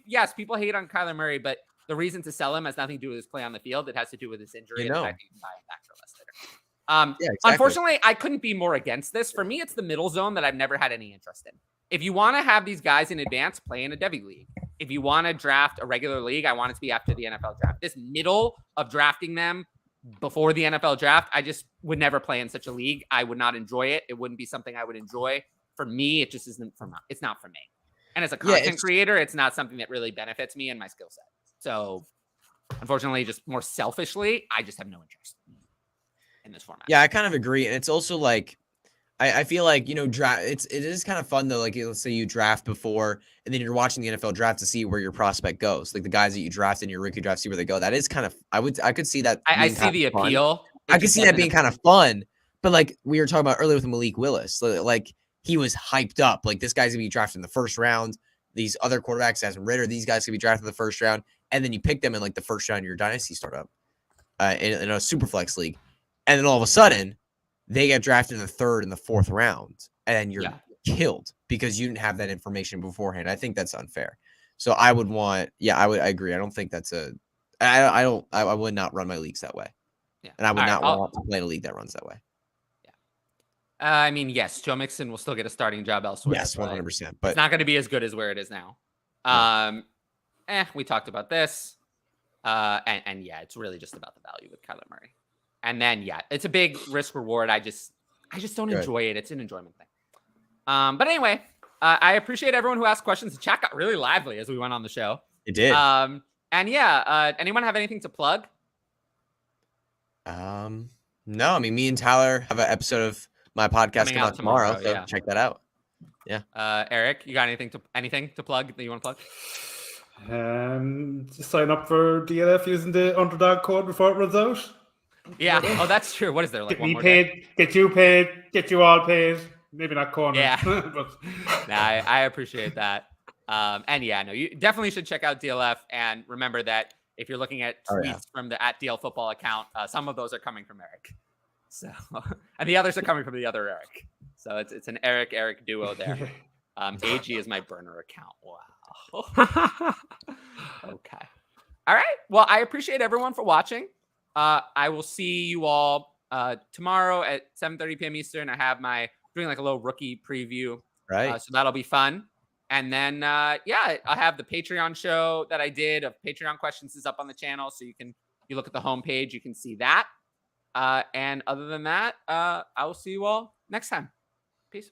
Yes, people hate on Kyler Murray, but the reason to sell him has nothing to do with his play on the field. It has to do with his injury and the fact that you can buy him back for less later. Exactly. Unfortunately, I couldn't be more against this. For me, it's the middle zone that I've never had any interest in. If you want to have these guys in advance, play in a Devy league. If you want to draft a regular league, I want it to be after the NFL draft. This middle of drafting them before the NFL draft, I just would never play in such a league. I would not enjoy it. It wouldn't be something I would enjoy. For me, it just isn't it's not for me. And as a content creator, it's not something that really benefits me and my skill set. So unfortunately, just more selfishly, I just have no interest in this format. Yeah, I kind of agree. And it's also like, I feel like, it is kind of fun though. Like, let's say you draft before and then you're watching the NFL draft to see where your prospect goes. Like the guys that you draft in your rookie draft, see where they go. That is kind of, I could see that. I see the appeal. I could see that being kind of fun. But like we were talking about earlier with Malik Willis, like he was hyped up. Like this guy's gonna be drafted in the first round. These other quarterbacks, as Ritter, these guys could be drafted in the first round. And then you pick them in like the first round of your dynasty startup in a super flex league. And then all of a sudden, they get drafted in the 3rd and the 4th round, and you're killed because you didn't have that information beforehand. I think that's unfair. So I would want, I agree. I don't think that's I would not run my leagues that way. Yeah. And I would not want to play in a league that runs that way. Yeah. I mean, yes, Joe Mixon will still get a starting job elsewhere. Yes, 100%. But it's not going to be as good as where it is now. We talked about this. And it's really just about the value with Kyler Murray. And then, it's a big risk reward. I just don't enjoy it. It's an enjoyment thing. But anyway, I appreciate everyone who asked questions. The chat got really lively as we went on the show. It did. Anyone have anything to plug? No, I mean, me and Tyler have an episode of my podcast coming out tomorrow. So check that out. Yeah. Eric, you got anything to plug that you want to plug? Sign up for DLF using the underdog code before it runs out. Yeah. Oh, that's true. What is there? Like get me paid, get you paid, get you all paid. Maybe not corner. Yeah. But I appreciate that. You definitely should check out DLF and remember that if you're looking at tweets from the @DL Football account, some of those are coming from Eric. So, and the others are coming from the other Eric. So it's an Eric duo there. AG is my burner account. Wow. Okay. All right. Well, I appreciate everyone for watching. I will see you all tomorrow at 7:30 p.m. Eastern. I have doing like a little rookie preview. Right. So that'll be fun. And then, I have the Patreon show that I did of Patreon questions is up on the channel. So you look at the homepage, you can see that. And other than that, I will see you all next time. Peace.